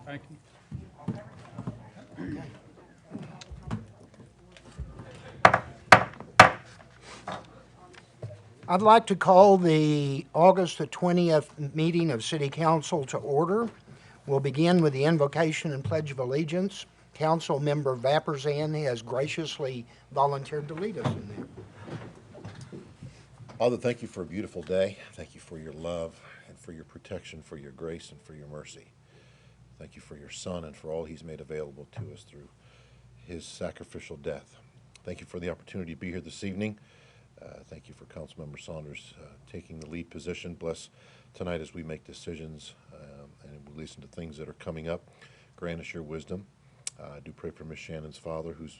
Thank you. I'd like to call the August the 20th meeting of City Council to order. We'll begin with the invocation and pledge of allegiance. Council member Vapperzan has graciously volunteered to lead us in that. Father, thank you for a beautiful day. Thank you for your love and for your protection, for your grace and for your mercy. Thank you for your Son and for all he's made available to us through his sacrificial death. Thank you for the opportunity to be here this evening. Thank you for Councilmember Saunders taking the lead position. Bless tonight as we make decisions and we listen to things that are coming up. Grant us your wisdom. I do pray for Miss Shannon's father, who's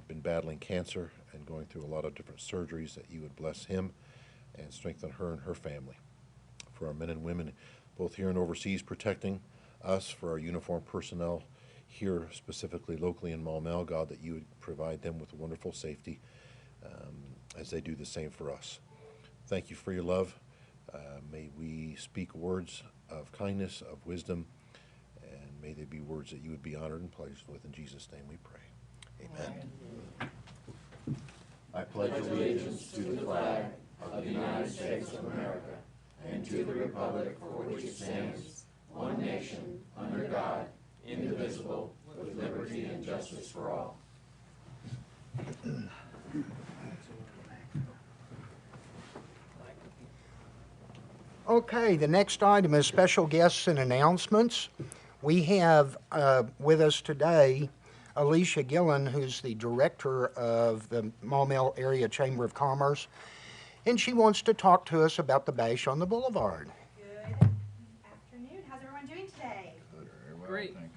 been battling cancer and going through a lot of different surgeries, that you would bless him and strengthen her and her family. For our men and women, both here and overseas, protecting us, for our uniformed personnel here, specifically locally in Maumel, God, that you would provide them with wonderful safety as they do the same for us. Thank you for your love. May we speak words of kindness, of wisdom, and may they be words that you would be honored and pleased with. In Jesus' name we pray. Amen. I pledge allegiance to the flag of the United States of America and to the republic for which it stands, one nation, under God, indivisible, with liberty and justice for all. Okay, the next item is special guests and announcements. We have with us today Alicia Gillen, who's the director of the Maumel Area Chamber of Commerce, and she wants to talk to us about the bash on the boulevard. Good afternoon. How's everyone doing today? Great. Sound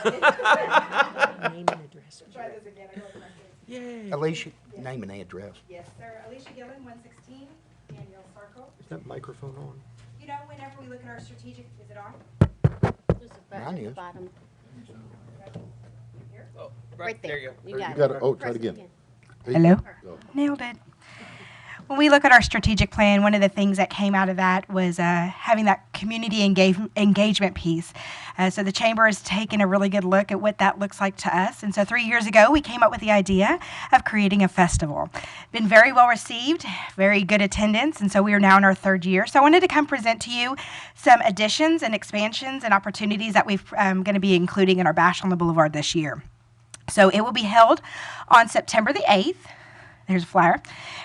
very excited. Name and address. Try this again. I wrote my Yay. Alicia, name and address. Yes, sir. Alicia Gillen, 116 Daniel Circle. Is that microphone on? You know, whenever we look at our strategic, is it on? There's a button Mine at the is. bottom. Here? Oh, Right there. There you go. You got got it. it. Oh, try Press it again. Hello? Go. Nailed it. When we look at our strategic plan, one of the things that came out of that was having that community engagement piece. So the Chamber has taken a really good look at what that looks like to us. And so 3 years ago, we came up with the idea of creating a festival. Been very well received, very good attendance, and so we are now in our third year. So I wanted to come present to you some additions and expansions and opportunities that we're going to be including in our Bash on the Boulevard this year. So it will be held on September the 8th. There's a flyer.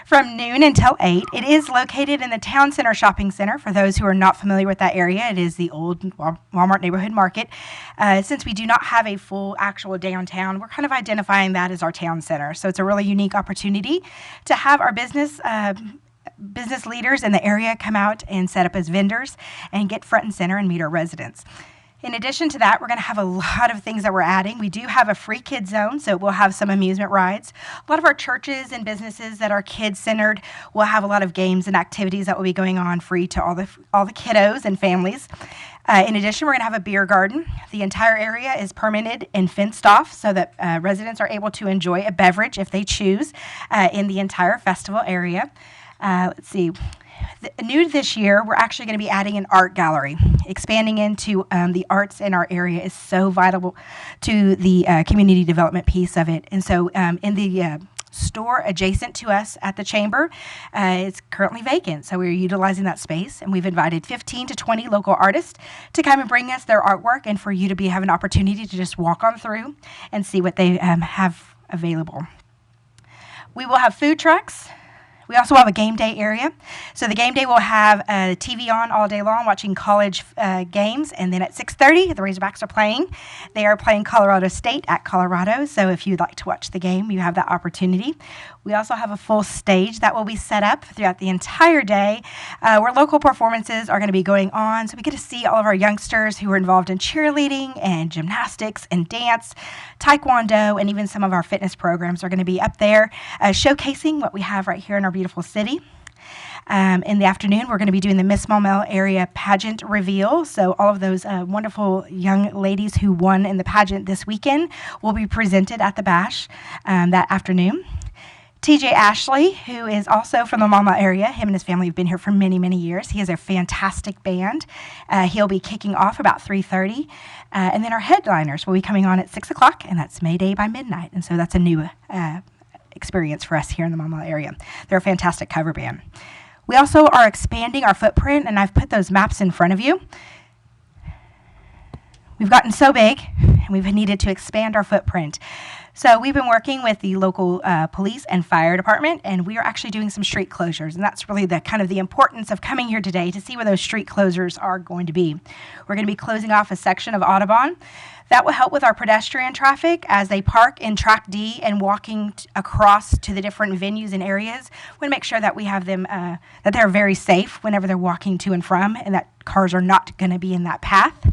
From noon until 8. It is located in the Town Center Shopping Center. For those who are not familiar with that area, it is the old Walmart neighborhood market. Since we do not have a full actual downtown, we're kind of identifying that as our town center. So it's a really unique opportunity to have our business leaders in the area come out and set up as vendors and get front and center and meet our residents. In addition to that, we're going to have a lot of things that we're adding. We do have a free kids zone, so we'll have some amusement rides. A lot of our churches and businesses that are kids-centered will have a lot of games and activities that will be going on free to all the kiddos and families. In addition, we're going to have a beer garden. The entire area is permitted and fenced off so that residents are able to enjoy a beverage if they choose in the entire festival area. Let's see. New this year, we're actually going to be adding an art gallery. Expanding into the arts in our area is so vital to the community development piece of it. And so in the store adjacent to us at the Chamber, it's currently vacant. So we're utilizing that space, and we've invited 15 to 20 local artists to come and bring us their artwork, and for you to have an opportunity to just walk on through and see what they have available. We will have food trucks. We also have a game day area. So the game day will have a TV on all day long watching college games. And then at 6:30, the Razorbacks are playing. They are playing Colorado State at Colorado. So if you'd like to watch the game, you have that opportunity. We also have a full stage that will be set up throughout the entire day where local performances are going to be going on. So we get to see all of our youngsters who are involved in cheerleading and gymnastics and dance, taekwondo, and even some of our fitness programs are going to be up there showcasing what we have right here in our beautiful city. In the afternoon, we're going to be doing the Miss Maumel area pageant reveal. So all of those wonderful young ladies who won in the pageant this weekend will be presented at the bash that afternoon. TJ Ashley, who is also from the Maumel area. Him and his family have been here for many, many years. He has a fantastic band. He'll be kicking off about 3:30. And then our headliners will be coming on at 6 o'clock, and that's May Day by midnight. And so that's a new experience for us here in the Maumel area. They're a fantastic cover band. We also are expanding our footprint, and I've put those maps in front of you. We've gotten so big, and we've needed to expand our footprint. So we've been working with the local police and fire department, and we are actually doing some street closures, and that's really the kind of the importance of coming here today to see where those street closures are going to be. We're going to be closing off a section of Audubon. That will help with our pedestrian traffic as they park in Track D and walking across to the different venues and areas. We want to make sure that we have them, that they're very safe whenever they're walking to and from, and that cars are not going to be in that path.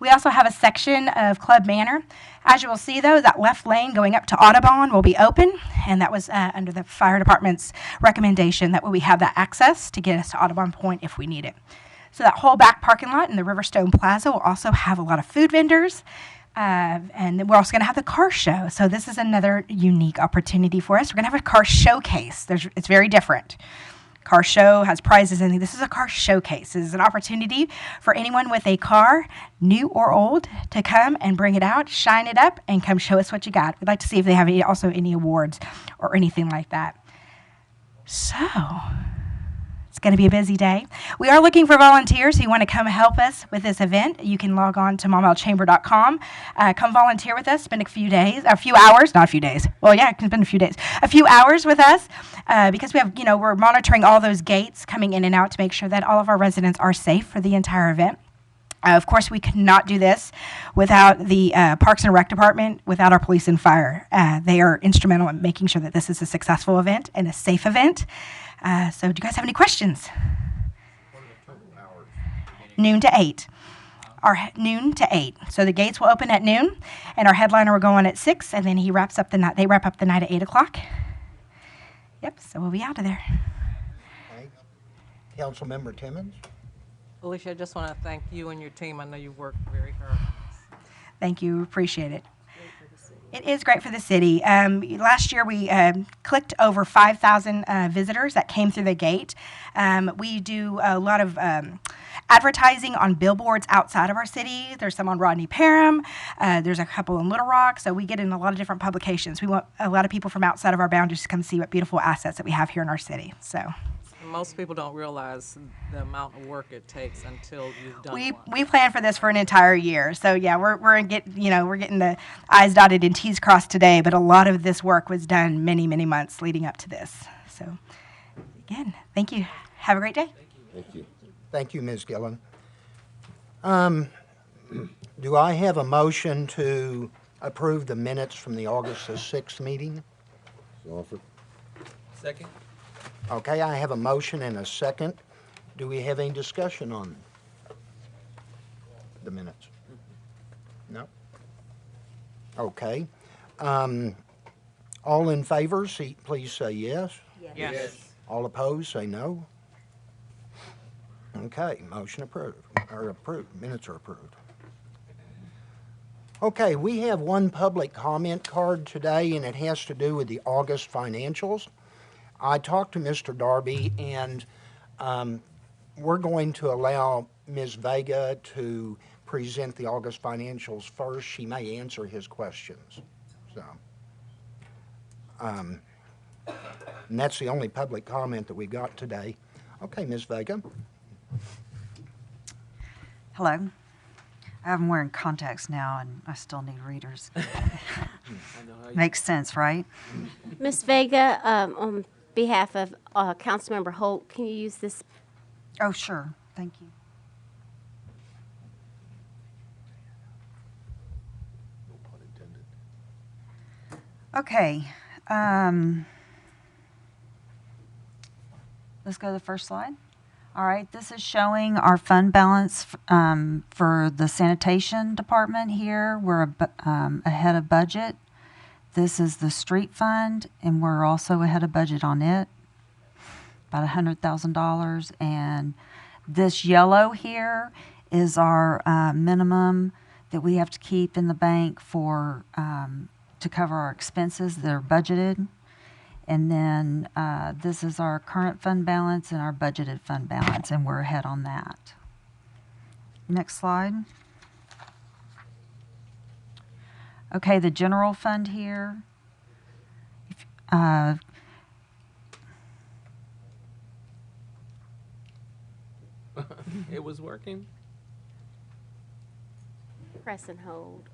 We also have a section of Club Manor. As you will see, though, that left lane going up to Audubon will be open, and that was under the fire department's recommendation that we have that access to get us to Audubon Point if we need it. So that whole back parking lot in the Riverstone Plaza will also have a lot of food vendors, and then we're also going to have the car show. So this is another unique opportunity for us. We're going to have a car showcase. It's very different. Car show has prizes, and this is a car showcase. This is an opportunity for anyone with a car, new or old, to come and bring it out, shine it up, and come show us what you got. We'd like to see if they have also any awards or anything like that. So it's going to be a busy day. We are looking for volunteers who want to come help us with this event. You can log on to maumelchamber.com. Come volunteer with us, spend a few hours with us because we have, we're monitoring all those gates coming in and out to make sure that all of our residents are safe for the entire event. Of course, we could not do this without the Parks and Rec Department, without our police and fire. They are instrumental in making sure that this is a successful event and a safe event. So do you guys have any questions? Noon to 8. Noon to 8. So the gates will open at noon, and our headliner will go on at 6, and then they wrap up the night at 8 o'clock. Yep, so we'll be out of there. Okay. Councilmember Timmons? Alicia, I just want to thank you and your team. I know you've worked very hard. Thank you. Appreciate it. It is great for the city. Last year, we clicked over 5,000 visitors that came through the gate. We do a lot of advertising on billboards outside of our city. There's some on Rodney Parham. There's a couple in Little Rock. So we get in a lot of different publications. We want a lot of people from outside of our boundaries to come see what beautiful assets that we have here in our city. So Most people don't realize the amount of work it takes until you've done one. we planned for this for an entire year. So yeah, we're getting the I's dotted and T's crossed today, but a lot of this work was done many, many months leading up to this. So again, thank you. Have a great day. Thank you. Thank you, Ms. Gillen. Do I have a motion to approve the minutes from the August the 6th meeting? So offered. Second? Okay, I have a motion and a second. Do we have any discussion on the minutes? No? Okay. All in favor, please say yes. Yes. All opposed, say no. Okay, motion approved, minutes are approved. Okay, we have one public comment card today, and it has to do with the August financials. I talked to Mr. Darby, and we're going to allow Ms. Vega to present the August financials first. She may answer his questions. So, and that's the only public comment that we got today. Okay, Ms. Vega. Hello. I'm wearing contacts now, and I still need readers. Makes sense, right? Ms. Vega, on behalf of Councilmember Holt, can you use this? Oh, sure. Thank you. No pun intended. Okay. Let's go to the first slide. All right, this is showing our fund balance for the sanitation department here. We're ahead of budget. This is the street fund, and we're also ahead of budget on it, about $100,000. And this yellow here is our minimum that we have to keep in the bank for to cover our expenses that are budgeted. And then this is our current fund balance and our budgeted fund balance, and we're ahead on that. Next slide. Okay, the general fund here. It was working. Press and hold.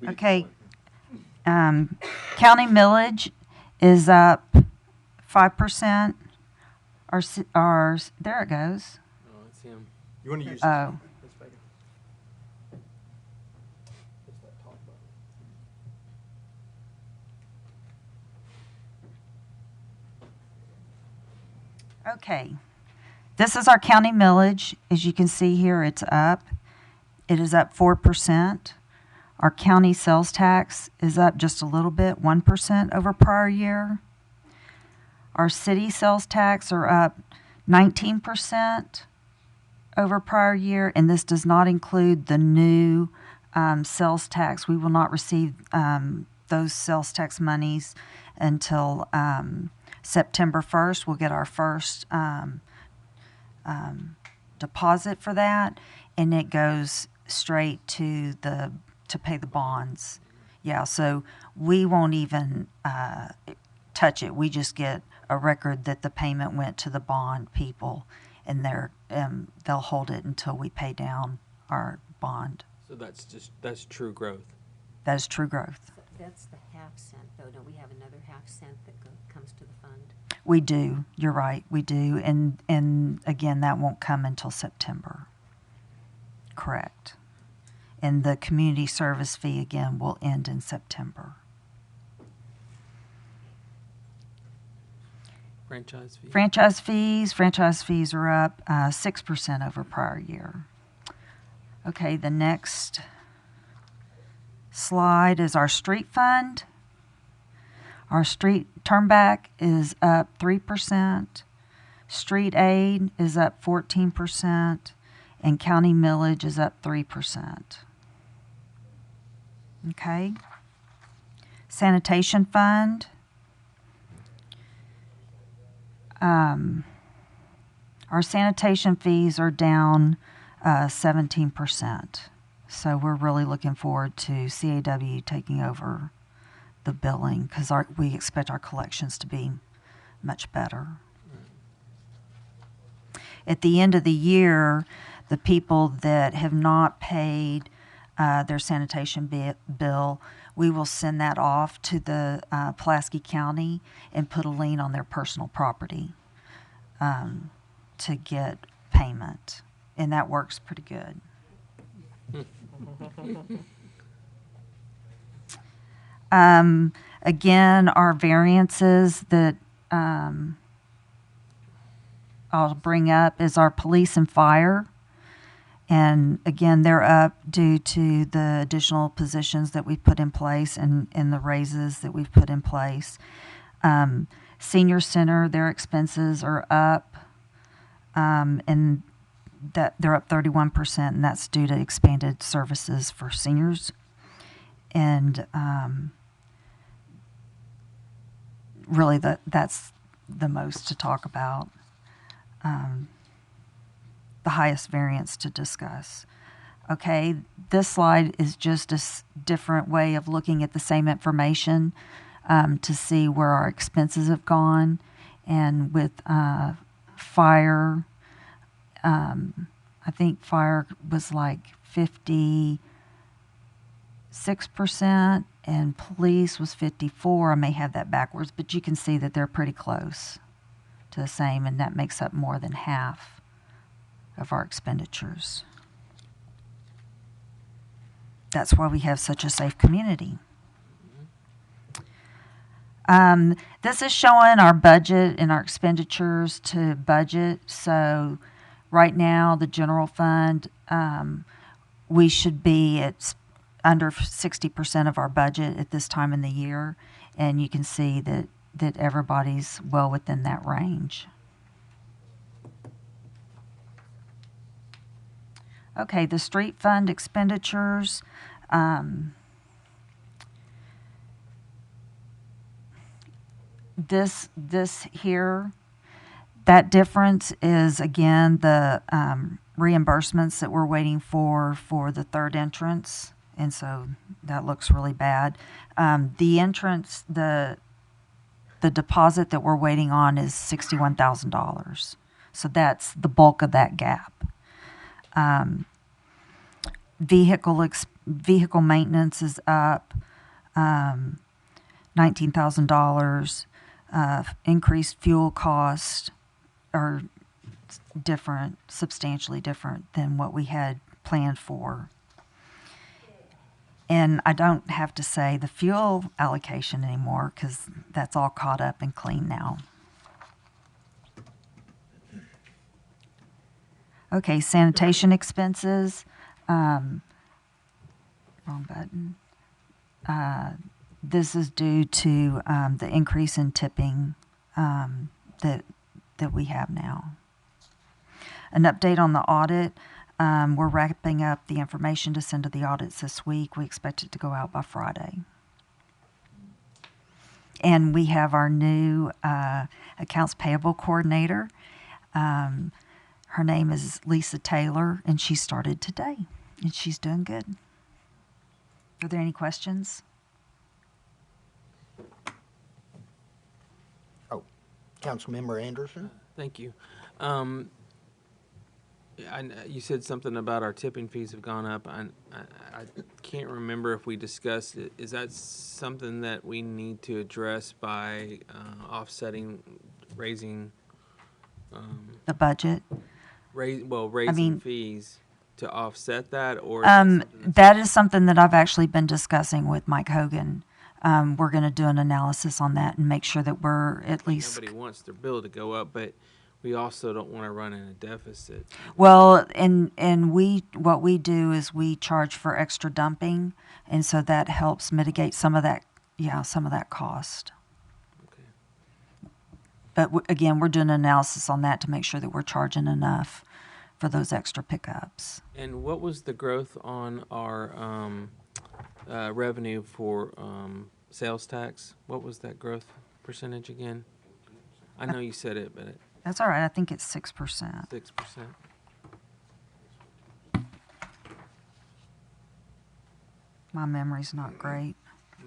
Okay. County millage is up 5%. There it goes. Oh, it's him. You want to use Oh. Okay. This is our county millage. As you can see here, it's up. It is up 4%. Our county sales tax is up just a little bit, 1% over prior year. Our city sales tax are up 19% over prior year, and this does not include the new sales tax. We will not receive those sales tax monies until September 1st. We'll get our first deposit for that, and it goes straight to pay the bonds. Yeah, so we won't even touch it. We just get a record that the payment went to the bond people, and they'll hold it until we pay down our bond. So that's true growth. That is true growth. That's the half cent, though. Don't we have another half cent that comes to the fund? We do. You're right. We do. And again, that won't come until September. Correct. And the community service fee, again, will end in September. Franchise fee. Franchise fees are up 6% over prior year. Okay, the next slide is our street fund. Our street turnback is up 3%. Street aid is up 14%. And county millage is up 3%. Okay. Sanitation fund. Our sanitation fees are down 17%. So we're really looking forward to CAW taking over the billing because we expect our collections to be much better. At the end of the year, the people that have not paid their sanitation bill, we will send that off to the Pulaski County and put a lien on their personal property to get payment. And that works pretty good. Again, our variances that I'll bring up is our police and fire. And again, they're up due to the additional positions that we've put in place and the raises that we've put in place. Senior Center, their expenses are up, and that they're up 31%, and that's due to expanded services for seniors. And really, that's the most to talk about. The highest variance to discuss. Okay, this slide is just a different way of looking at the same information to see where our expenses have gone. And with fire, I think fire was like 56%, and police was 54%. I may have that backwards, but you can see that they're pretty close to the same, and that makes up more than half of our expenditures. That's why we have such a safe community. This is showing our budget and our expenditures to budget. So right now, the general fund, we should be at under 60% of our budget at this time in the year. And you can see that everybody's well within that range. Okay, the street fund expenditures. this here, that difference is, again, the reimbursements that we're waiting for the third entrance, and so that looks really bad. The entrance, the deposit that we're waiting on is $61,000. So that's the bulk of that gap. Vehicle maintenance is up $19,000. Increased fuel costs are different, substantially different than what we had planned for. And I don't have to say the fuel allocation anymore because that's all caught up and clean now. Okay, sanitation expenses. Wrong button. This is due to the increase in tipping that we have now. An update on the audit. We're wrapping up the information to send to the audits this week. We expect it to go out by Friday. And we have our new accounts payable coordinator. Her name is Lisa Taylor, and she started today, and she's doing good. Are there any questions? Oh, Councilmember Anderson? Thank you. You said something about our tipping fees have gone up. I can't remember if we discussed it. Is that something that we need to address by offsetting, raising? The budget? Raising fees to offset that, or that is something that I've actually been discussing with Mike Hogan. We're going to do an analysis on that and make sure that we're at least. Nobody wants their bill to go up, but we also don't want to run in a deficit. Well, and what we do is we charge for extra dumping, and so that helps mitigate some of that cost. Okay. But again, we're doing an analysis on that to make sure that we're charging enough for those extra pickups. And what was the growth on our revenue for sales tax? What was that growth percentage again? I know you said it, but That's all right. I think it's 6%. 6%. My memory's not great.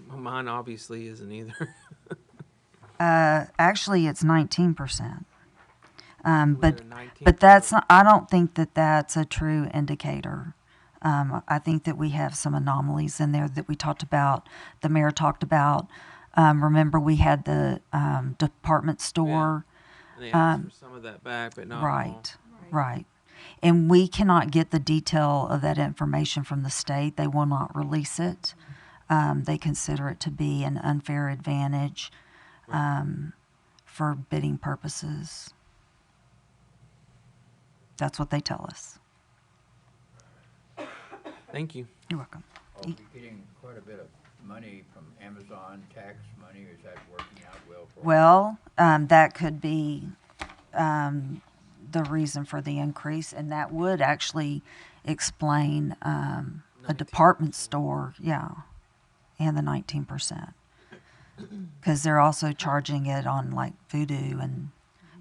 Mine obviously isn't either. Actually, it's 19%. But 19%? that's not, I don't think that that's a true indicator. I think that we have some anomalies in there that we talked about, the mayor talked about. Remember, we had the department store. And they asked for some of that back, but not all. Right. And we cannot get the detail of that information from the state. They will not release it. They consider it to be an unfair advantage for bidding purposes. That's what they tell us. Thank you. You're welcome. Are we getting quite a bit of money from Amazon, tax money, or is that working out well for us? Well, that could be the reason for the increase, and that would actually explain a department store, and the 19%. Because they're also charging it on like Voodoo and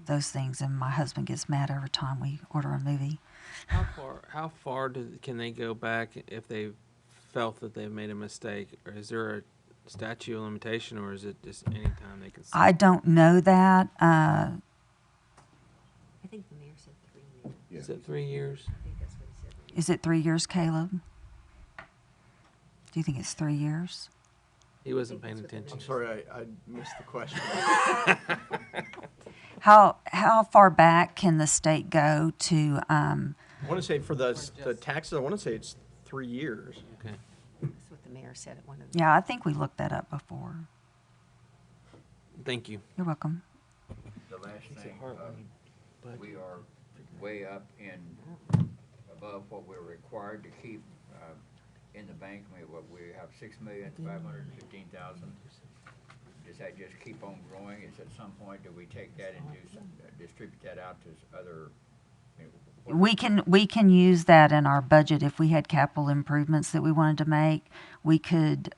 those things, and my husband gets mad every time we order a movie. How far can they go back if they felt that they've made a mistake? Or is there a statute of limitation, or is it just any time they can sue? I don't know that. I think the mayor said 3 years. Is it 3 years? I think that's what he said. Is it 3 years, Caleb? Do you think it's 3 years? He wasn't paying attention. I'm sorry, I missed the question. How far back can the state go to? I want to say for the taxes, I want to say it's 3 years. Okay. That's what the mayor said at one of the. Yeah, I think we looked that up before. Thank you. You're welcome. The last thing, we are way up in above what we're required to keep in the bank. We have 6,515,000. Does that just keep on growing? Is at some point do we take that and distribute that out to other? We can use that in our budget if we had capital improvements that we wanted to make. We could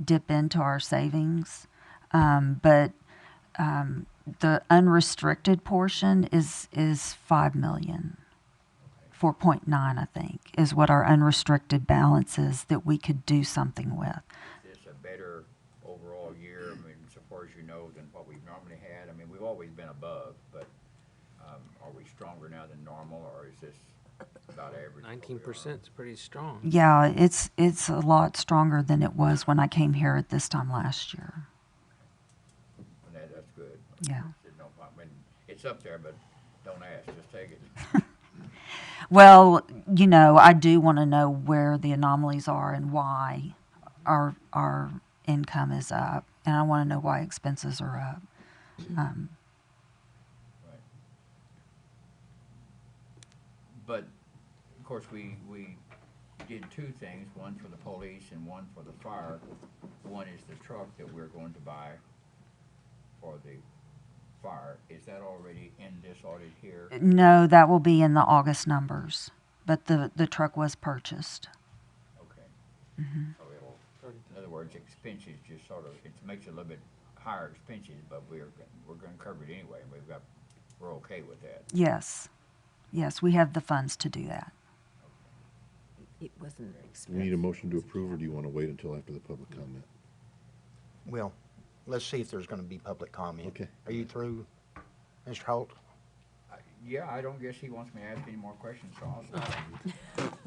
dip into our savings, but the unrestricted portion is 5 million. 4.9, I think, is what our unrestricted balance is that we could do something with. Is this a better overall year, I mean, so far as you know, than what we've normally had? I mean, we've always been above, but are we stronger now than normal, or is this about average? 19% is pretty strong. Yeah, it's a lot stronger than it was when I came here at this time last year. And that's good. Yeah. No, I mean, it's up there, but don't ask, just take it. Well, you know, I do want to know where the anomalies are and why our income is up, and I want to know why expenses are up. Right. But, of course, we did two things, one for the police and one for the fire. One is the truck that we're going to buy for the fire. Is that already in this audit here? No, that will be in the August numbers, but the truck was purchased. Okay. Mm-hmm. So it'll, in other words, expenses just sort of, it makes it a little bit higher expenses, but we're going to cover it anyway. We're okay with that. Yes, we have the funds to do that. It wasn't Do we need a motion to approve, or do you want to wait until after the public comment? Well, let's see if there's going to be public comment. Okay. Are you through, Mr. Holt? Yeah, I don't guess he wants me to ask any more questions, so I'll stop.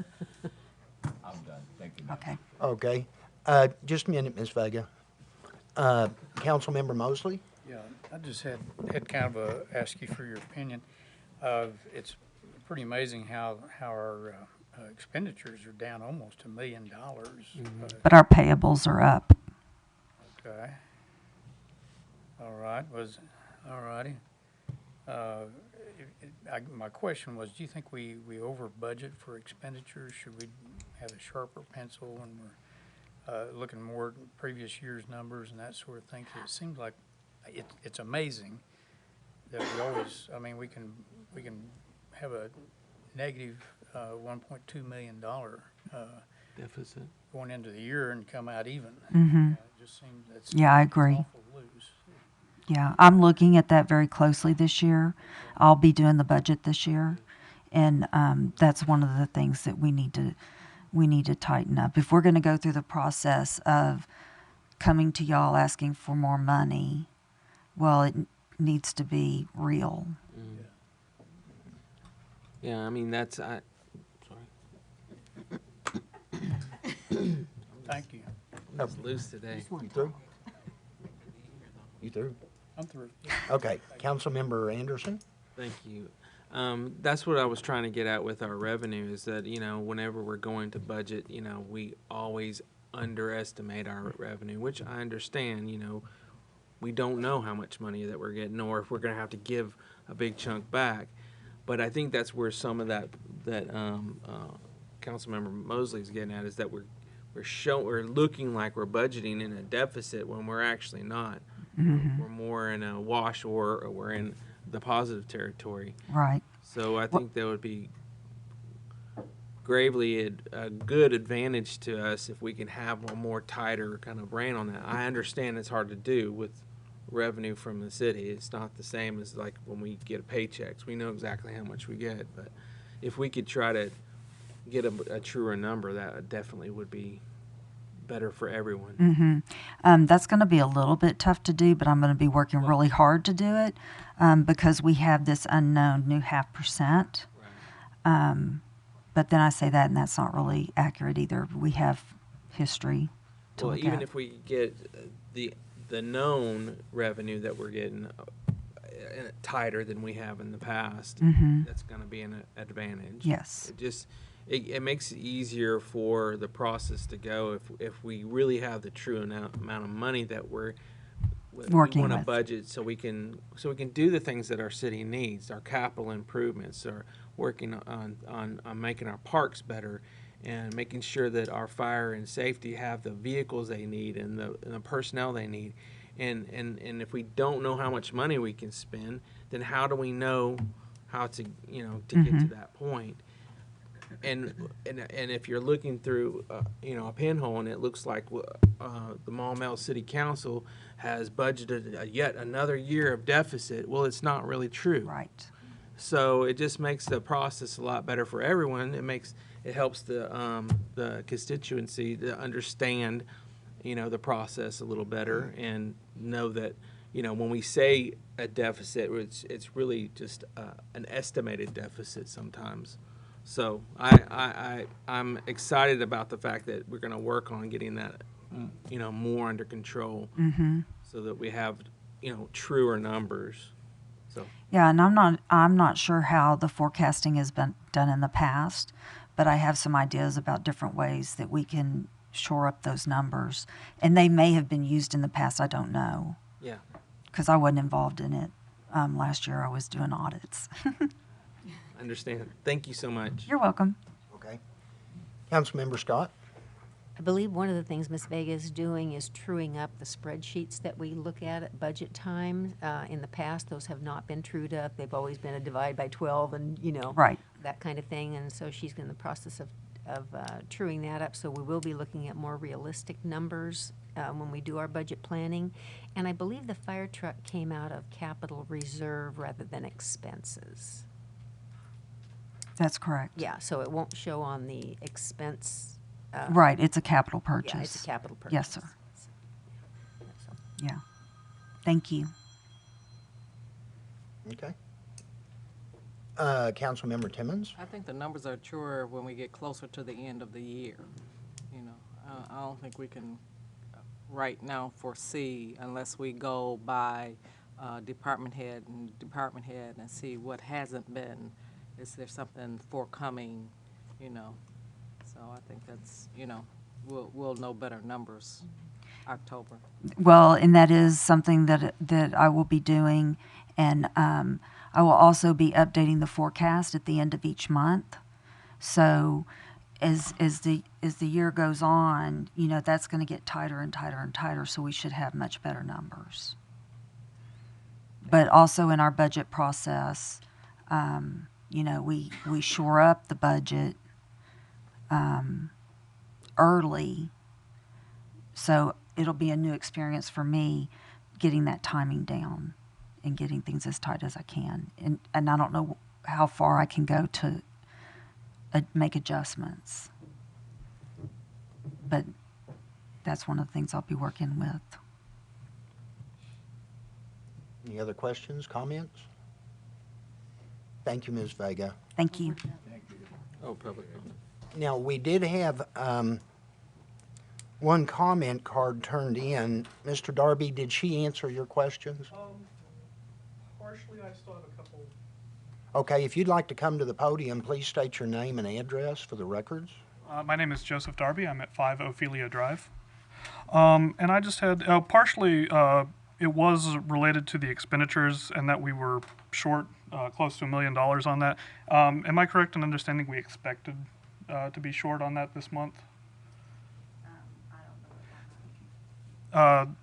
I'm done. Thank you, ma'am. Okay. Okay. Just a minute, Ms. Vega. Councilmember Mosley? Yeah, I just had kind of ask you for your opinion. It's pretty amazing how our expenditures are down almost $1 million. But our payables are up. Okay. All right, all righty. My question was, do you think we over budget for expenditures? Should we have a sharper pencil when we're looking more at previous year's numbers and that sort of thing? 'Cause it seems like it's amazing that we always, I mean, we can have a negative $1.2 million Deficit. going into the year and come out even. Mm-hmm. It just seems that's Yeah, I it's agree. awful loose. Yeah, I'm looking at that very closely this year. I'll be doing the budget this year, and that's one of the things that we need to tighten up. If we're going to go through the process of coming to y'all asking for more money, well, it needs to be real. Yeah, I mean, that's, sorry. Thank you. I'm just loose today. You through? You through? I'm through. Okay. Councilmember Anderson? Thank you. That's what I was trying to get at with our revenue is that, you know, whenever we're going to budget, you know, we always underestimate our revenue, which I understand, you know, we don't know how much money that we're getting or if we're going to have to give a big chunk back. But I think that's where some of that Councilmember Mosley's getting at is that we're looking like we're budgeting in a deficit when we're actually not. Mm-hmm. We're more in a wash or we're in the positive territory. Right. So I think that would be gravely a good advantage to us if we can have a more tighter kind of rein on that. I understand it's hard to do with revenue from the city. It's not the same as like when we get paychecks. We know exactly how much we get, but if we could try to get a truer number, that definitely would be better for everyone. Mm-hmm. That's going to be a little bit tough to do, but I'm going to be working really hard to do it because we have this unknown new 0.5%. Right. But then I say that, and that's not really accurate either. We have history to Well, look even at. if we get the known revenue that we're getting tighter than we have in the past, that's going to be an advantage. Yes. It makes it easier for the process to go if we really have the true amount of money that we Working want to with. budget so we can do the things that our city needs, our capital improvements, or working on making our parks better and making sure that our fire and safety have the vehicles they need and the personnel they need. And if we don't know how much money we can spend, then how do we know how to get to that point? and if you're looking through, a pinhole, and it looks like the Maumel City Council has budgeted yet another year of deficit, well, it's not really true. Right. So it just makes the process a lot better for everyone. It helps the constituency to understand, the process a little better and know that, when we say a deficit, it's really just an estimated deficit sometimes. So I'm excited about the fact that we're going to work on getting that, more under control, so that we have, truer numbers. So. Yeah, and I'm not sure how the forecasting has been done in the past, but I have some ideas about different ways that we can shore up those numbers. And they may have been used in the past, I don't know. Yeah. Because I wasn't involved in it. Last year I was doing audits. Understand. Thank you so much. You're welcome. Okay. Councilmember Scott? I believe one of the things Ms. Vega is doing is truing up the spreadsheets that we look at budget time. In the past, those have not been trued up. They've always been a divide by 12 and, Right. that kind of thing. And so she's in the process of truing that up. So we will be looking at more realistic numbers when we do our budget planning. And I believe the fire truck came out of capital reserve rather than expenses. That's correct. Yeah, so it won't show on the expense. Right, it's a capital purchase. Yeah, it's a capital purchase. Yes, sir. Yeah. Thank you. Okay. Councilmember Timmons? I think the numbers are truer when we get closer to the end of the year. I don't think we can right now foresee unless we go by department head and see what hasn't been. Is there something forthcoming, So I think that's, we'll know better numbers October. Well, and that is something that I will be doing, and I will also be updating the forecast at the end of each month. So as the year goes on, that's going to get tighter and tighter and tighter, so we should have much better numbers. But also in our budget process, we shore up the budget early, so it'll be a new experience for me getting that timing down and getting things as tight as I can. And I don't know how far I can go to make adjustments. But that's one of the things I'll be working with. Any other questions, comments? Thank you, Ms. Vega. Thank you. Oh, public comment. Now, we did have one comment card turned in. Mr. Darby, did she answer your questions? Partially, I still have a couple. Okay, if you'd like to come to the podium, please state your name and address for the records. My name is Joseph Darby. I'm at 5 Ophelia Drive. And I just had, partially, it was related to the expenditures and that we were short close to $1 million on that. Am I correct in understanding we expected to be short on that this month?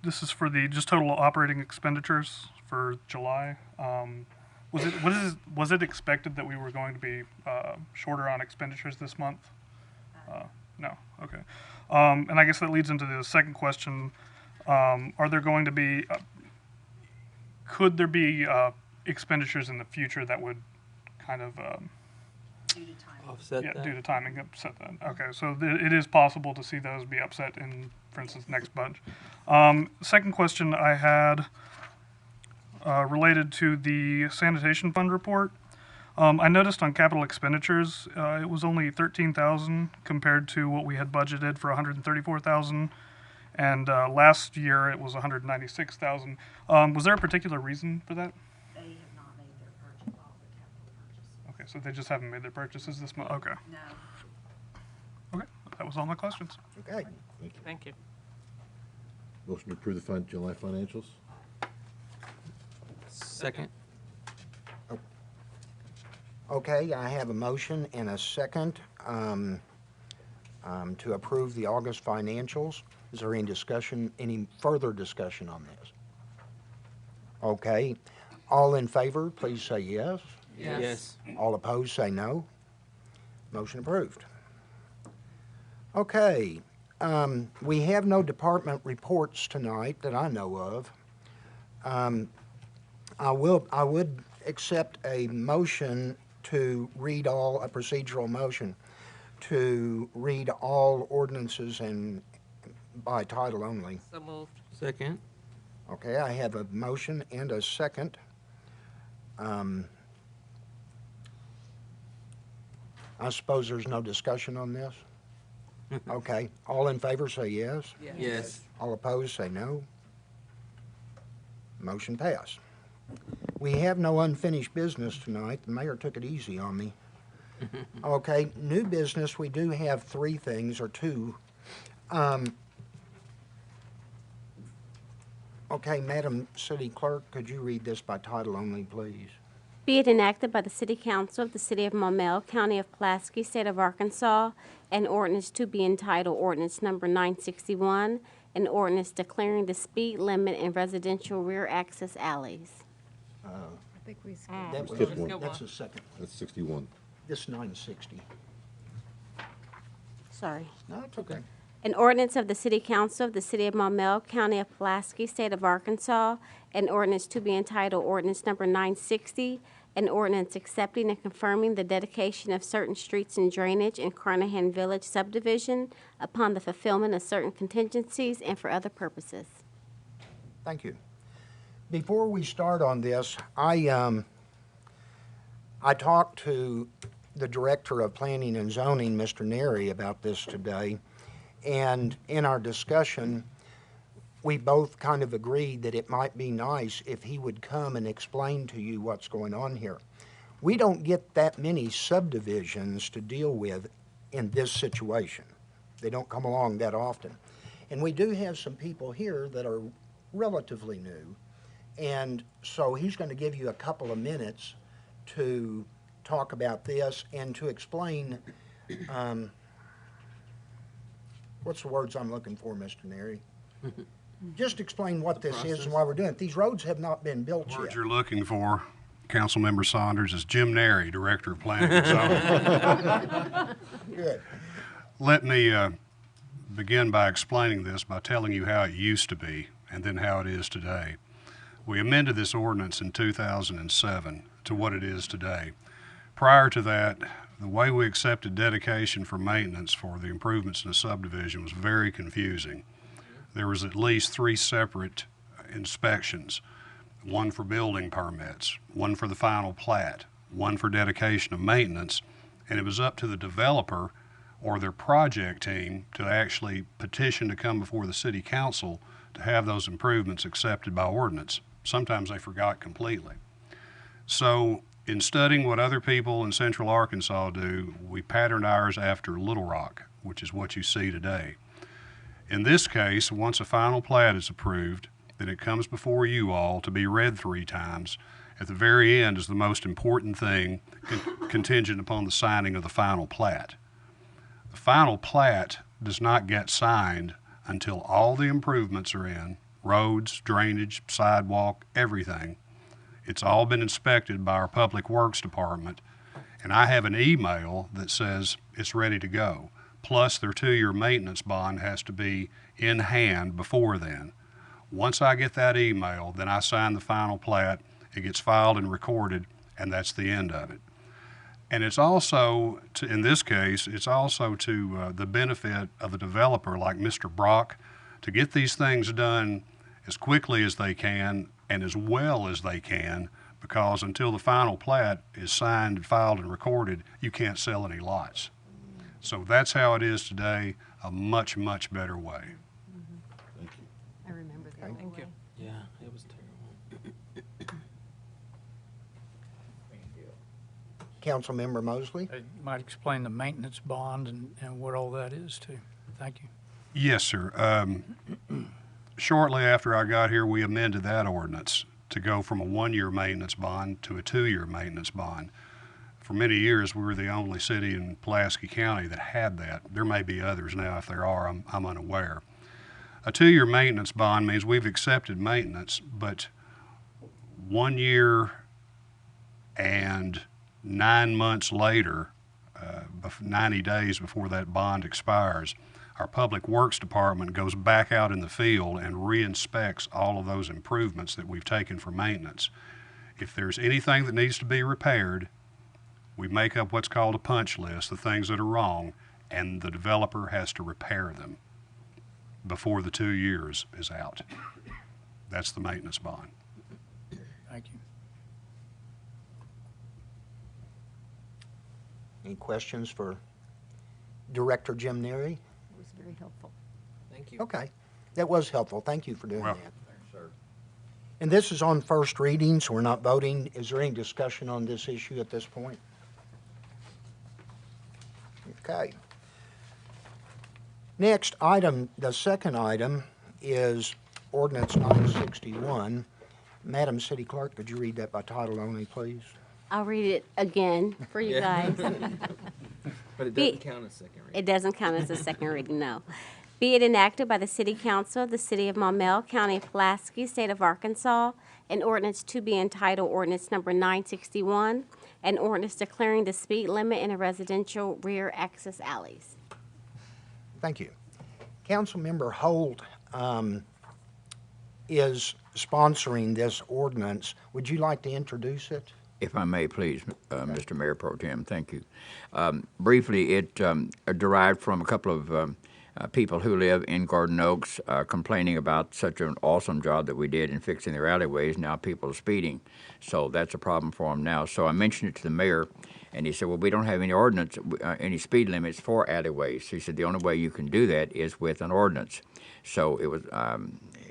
This is for the just total operating expenditures for July. Was it expected that we were going to be shorter on expenditures this month? No. Okay. And I guess that leads into the second question. Are there going to be, could there be expenditures in the future that would kind of Offset that? due to timing, upset that. Okay, so it is possible to see those be upset in, for instance, next budget. Second question I had related to the sanitation fund report. I noticed on capital expenditures, it was only $13,000 compared to what we had budgeted for $134,000, and last year it was $196,000. Was there a particular reason for that? They have not made their purchase, all the capital purchases. Okay, so they just haven't made their purchases this month. Okay. No. Okay, that was all my questions. Okay. Thank you. Motion to approve the July financials? Second. Okay, I have a motion and a second to approve the August financials. Is there any further discussion on this? Okay, all in favor, please say yes. Yes. All opposed, say no. Motion approved. Okay, we have no department reports tonight that I know of. I would accept a motion to read a procedural motion to read all ordinances and by title only. So moved. Second. Okay, I have a motion and a second. I suppose there's no discussion on this? Okay, all in favor say yes. Yes. All opposed say no. Motion passed. We have no unfinished business tonight. The mayor took it easy on me. Okay, new business, we do have three things, or two. Okay, Madam City Clerk, could you read this by title only, please? Be it enacted by the City Council of the City of Maumel, County of Pulaski, State of Arkansas, an ordinance to be entitled Ordinance Number 961, an ordinance declaring the speed limit in residential rear access alleys. I think we skipped. That was, Skip one. that's the second. That's 61. This 960. Sorry. No, it's okay. An ordinance of the City Council of the City of Maumel, County of Pulaski, State of Arkansas, an ordinance to be entitled Ordinance Number 960, an ordinance accepting and confirming the dedication of certain streets and drainage in Carnahan Village subdivision upon the fulfillment of certain contingencies and for other purposes. Thank you. Before we start on this, I talked to the Director of Planning and Zoning, Mr. Neri, about this today, and in our discussion, we both kind of agreed that it might be nice if he would come and explain to you what's going on here. We don't get that many subdivisions to deal with in this situation. They don't come along that often. And we do have some people here that are relatively new, and so he's going to give you a couple of minutes to talk about this and to explain, what's the words I'm looking for, Mr. Neri? Just explain what this is and why we're doing it. These roads have not been built The word yet. you're looking for, Councilmember Saunders, is Jim Neri, Director of Planning and Zoning. Good. Let me begin by explaining this by telling you how it used to be and then how it is today. We amended this ordinance in 2007 to what it is today. Prior to that, the way we accepted dedication for maintenance for the improvements in the subdivision was very confusing. There was at least 3 separate inspections, one for building permits, one for the final plat, one for dedication of maintenance, and it was up to the developer or their project team to actually petition to come before the city council to have those improvements accepted by ordinance. Sometimes they forgot completely. So in studying what other people in central Arkansas do, we patterned ours after Little Rock, which is what you see today. In this case, once a final plat is approved, then it comes before you all to be read 3 times. At the very end is the most important thing, contingent upon the signing of the final plat. The final plat does not get signed until all the improvements are in, roads, drainage, sidewalk, everything. It's all been inspected by our Public Works Department, and I have an email that says it's ready to go. Plus their 2-year maintenance bond has to be in hand before then. Once I get that email, then I sign the final plat, it gets filed and recorded, and that's the end of it. And it's also, in this case, it's also to the benefit of the developer like Mr. Brock to get these things done as quickly as they can and as well as they can, because until the final plat is signed, filed, and recorded, you can't sell any lots. So that's how it is today, a much, much better way. Thank you. I remember the old Thank you. way. Yeah, it was terrible. Councilmember Mosley? You might explain the maintenance bond and what all that is too. Thank you. Yes, sir. Shortly after I got here, we amended that ordinance to go from a 1-year maintenance bond to a 2-year maintenance bond. For many years, we were the only city in Pulaski County that had that. There may be others now. If there are, I'm unaware. A 2-year maintenance bond means we've accepted maintenance, but 1 year and 9 months later, 90 days before that bond expires, our Public Works Department goes back out in the field and re-inspects all of those improvements that we've taken for maintenance. If there's anything that needs to be repaired, we make up what's called a punch list, the things that are wrong, and the developer has to repair them before the 2 years is out. That's the maintenance bond. Thank you. Any questions for Director Jim Neary? It was very helpful. Thank you. Okay, that was helpful. Thank you for doing Well- that. Thanks, sir. And this is on first reading, so we're not voting. Is there any discussion on this issue at this point? Okay. Next item, the second item is ordinance 961. Madam City Clerk, could you read that by title only, please? I'll read it again for you Yeah. guys. But it Be- doesn't count as second reading. It doesn't count as a second reading, no. Be it enacted by the City Council of the City of Maumel, County of Pulaski, State of Arkansas, an ordinance to be entitled Ordinance Number 961, an ordinance declaring the speed limit in a residential rear access alleys. Thank you. Councilmember Holt is sponsoring this ordinance. Would you like to introduce it? If I may, please, Mr. Mayor Pro Tem, thank you. Briefly, it derived from a couple of people who live in Garden Oaks complaining about such an awesome job that we did in fixing their alleyways. Now people are speeding, so that's a problem for them now. So I mentioned it to the mayor, and he said, well, we don't have any ordinance, any speed limits for alleyways. He said, the only way you can do that is with an ordinance. So it was,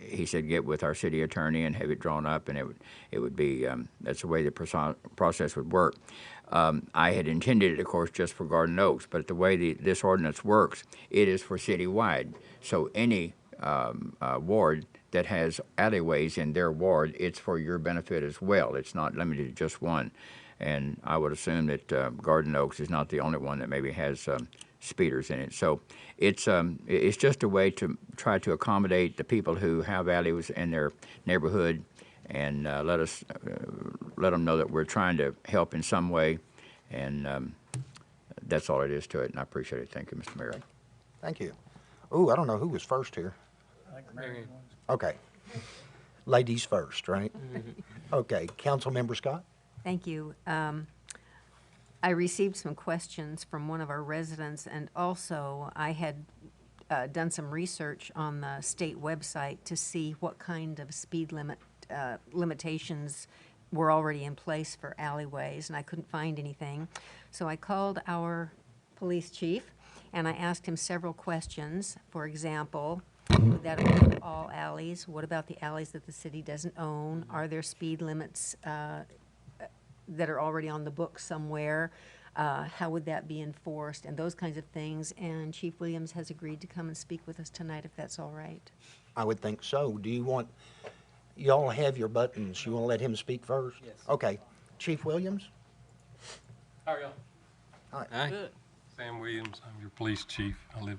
he said, get with our city attorney and have it drawn up, and it would be, that's the way the process would work. I had intended it, of course, just for Garden Oaks, but the way this ordinance works, it is for citywide. So any ward that has alleyways in their ward, it's for your benefit as well. It's not limited to just one. And I would assume that Garden Oaks is not the only one that maybe has speeders in it. So it's just a way to try to accommodate the people who have alleyways in their neighborhood, and let them know that we're trying to help in some way, and that's all it is to it, and I appreciate it. Thank you, Mr. Mayor. Thank you. Ooh, I don't know who was first here. I think Mary was. Okay. Ladies first, right? Okay, Councilmember Scott? Thank you. I received some questions from one of our residents, and also I had done some research on the state website to see what kind of speed limitations were already in place for alleyways, and I couldn't find anything. So I called our police chief, and I asked him several questions. For example, would that apply to all alleys? What about the alleys that the city doesn't own? Are there speed limits that are already on the books somewhere? How would that be enforced? And those kinds of things. And Chief Williams has agreed to come and speak with us tonight, if that's all right. I would think so. Do you want, you all have your buttons. You want to let him speak first? Yes. Okay. Chief Williams? How are y'all? Aye. Good. Sam Williams, I'm your police chief. I live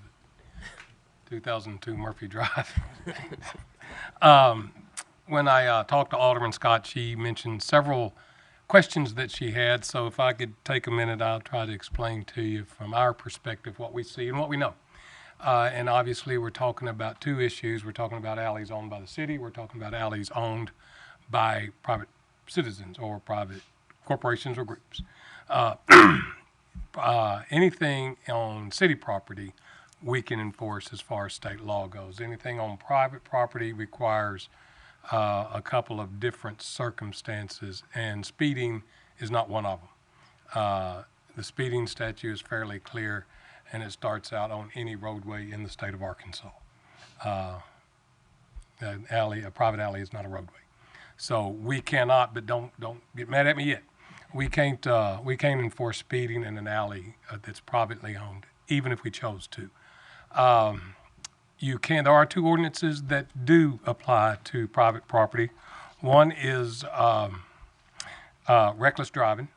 at 2002 Murphy Drive. When I talked to Alderman Scott, she mentioned several questions that she had, so if I could take a minute, I'll try to explain to you from our perspective what we see and what we know. And obviously, we're talking about two issues. We're talking about alleys owned by the city. We're talking about alleys owned by private citizens or private corporations or groups. Anything on city property, we can enforce as far as state law goes. Anything on private property requires a couple of different circumstances, and speeding is not one of them. The speeding statute is fairly clear, and it starts out on any roadway in the state of Arkansas. A private alley is not a roadway. So we cannot, but don't get mad at me yet. We can't enforce speeding in an alley that's privately owned, even if we chose to. There are two ordinances that do apply to private property. One is reckless driving,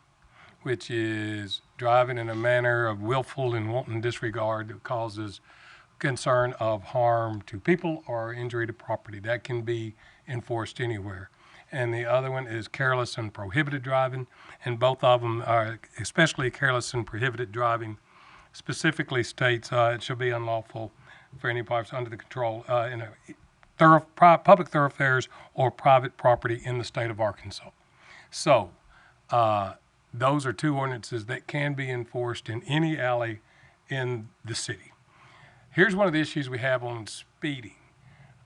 which is driving in a manner of willful and wanton disregard that causes concern of harm to people or injury to property. That can be enforced anywhere. And the other one is careless and prohibited driving, and both of them are, especially careless and prohibited driving, specifically states it shall be unlawful for any parts under the control in a public thoroughfares or private property in the state of Arkansas. So those are two ordinances that can be enforced in any alley in the city. Here's one of the issues we have on speeding.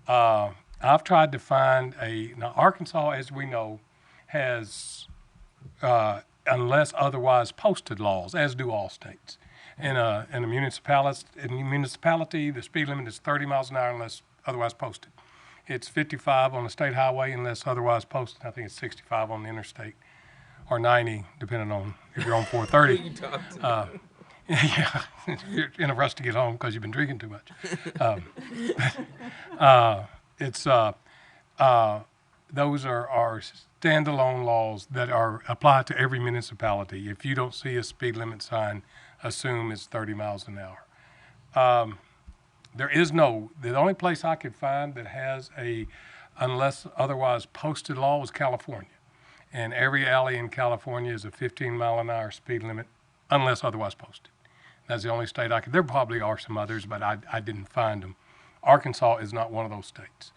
I've tried to find now Arkansas, as we know, has unless otherwise posted laws, as do all states. In a municipality, the speed limit is 30 miles an hour unless otherwise posted. It's 55 on the state highway unless otherwise posted. I think it's 65 on the interstate, or 90, depending on if you're on 430. Yeah, you're in a rush to get home because you've been drinking too much. Those are standalone laws that are applied to every municipality. If you don't see a speed limit sign, assume it's 30 miles an hour. The only place I could find that has unless otherwise posted law was California. And every alley in California is a 15 mile an hour speed limit unless otherwise posted. That's the only state there probably are some others, but I didn't find them. Arkansas is not one of those states.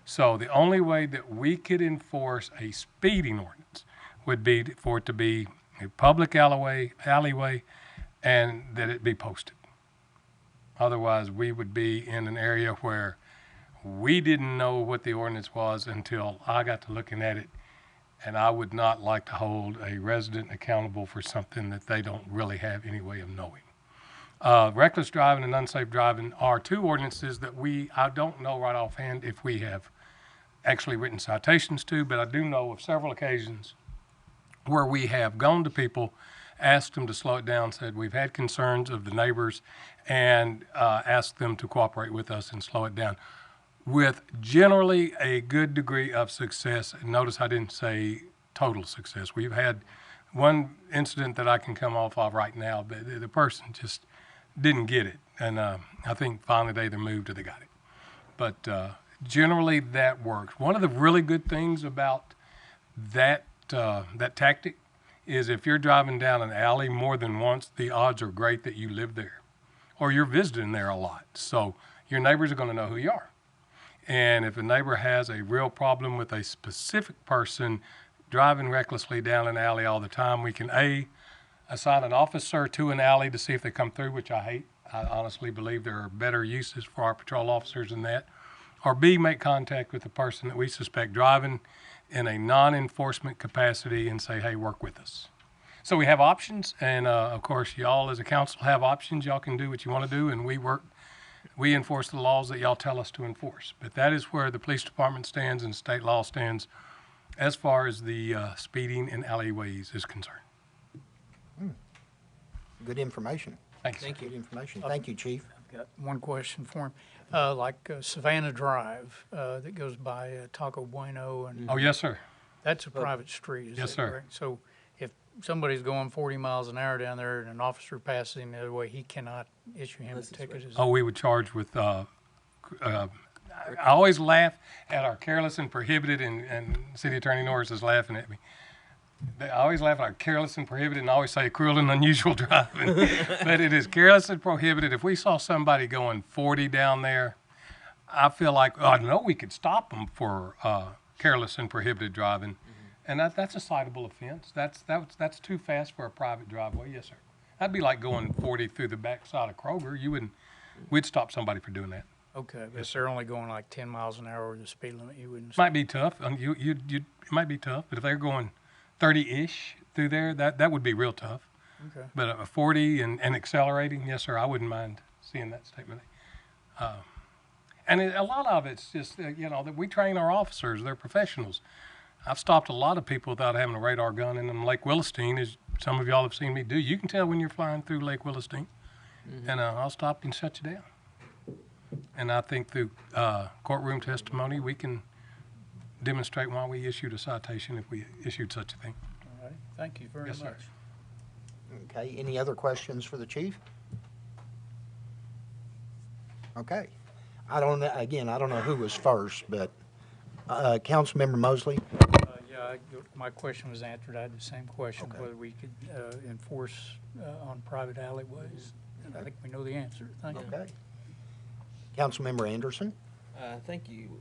So the only way that we could enforce a speeding ordinance would be for it to be a public alleyway, and that it be posted. Otherwise, we would be in an area where we didn't know what the ordinance was until I got to looking at it, and I would not like to hold a resident accountable for something that they don't really have any way of knowing. Reckless driving and unsafe driving are two ordinances that I don't know right offhand if we have actually written citations to, but I do know of several occasions where we have gone to people, asked them to slow it down, said we've had concerns of the neighbors, and asked them to cooperate with us and slow it down, with generally a good degree of success. And notice I didn't say total success. We've had one incident that I can come off of right now, but the person just didn't get it, and I think finally they either moved or they got it. But generally that works. One of the really good things about that tactic is if you're driving down an alley more than once, the odds are great that you live there or you're visiting there a lot. So your neighbors are going to know who you are. And if a neighbor has a real problem with a specific person driving recklessly down an alley all the time, we can assign an officer to an alley to see if they come through, which I hate. I honestly believe there are better uses for our patrol officers than that. Or B, make contact with the person that we suspect driving in a non-enforcement capacity and say, hey, work with us. So we have options, and of course, y'all as a council have options. Y'all can do what you want to do, and we enforce the laws that y'all tell us to enforce. But that is where the police department stands and state law stands as far as the speeding in alleyways is concerned. Good information. Thanks. Thank you. Good information. Thank you, Chief. I've got one question for him. Like Savannah Drive that goes by Taco Bueno, and Oh, yes, sir. that's a private street, is Yes, that sir. correct? So if somebody's going 40 miles an hour down there and an officer passes him the other way, he cannot issue him a ticket? Is Oh, we would charge with, I always laugh at our careless and prohibited, and City Attorney Norris is laughing at me. I always laugh at our careless and prohibited, and I always say cruel and unusual driving. But it is careless and prohibited. If we saw somebody going 40 down there, I feel like, I know we could stop them for careless and prohibited driving. And that's a citable offense. That's too fast for a private driveway. Yes, sir. That'd be like going 40 through the backside of Kroger. We'd stop somebody for doing that. okay, but if they're only going like 10 miles an hour over the speed limit, you wouldn't. Might be tough. It might be tough, but if they're going 30-ish through there, that would be real tough. Okay. But a 40 and accelerating, yes, sir, I wouldn't mind seeing that statement. And a lot of it's just, that we train our officers. They're professionals. I've stopped a lot of people without having a radar gun in them. Lake Willistine, as some of y'all have seen me do, you can tell when you're flying through Lake Willistine. And I'll stop and shut you down. And I think through courtroom testimony, we can demonstrate why we issued a citation if we issued such a thing. All right, thank you very Yes, sir. much. Okay, any other questions for the chief? Okay. I don't know who was first, but Councilmember Mosley? Yeah, my question was answered. I had the same question, Okay. whether we could enforce on private alleyways I think we know the answer. Thank you. Okay. Councilmember Anderson? Thank you.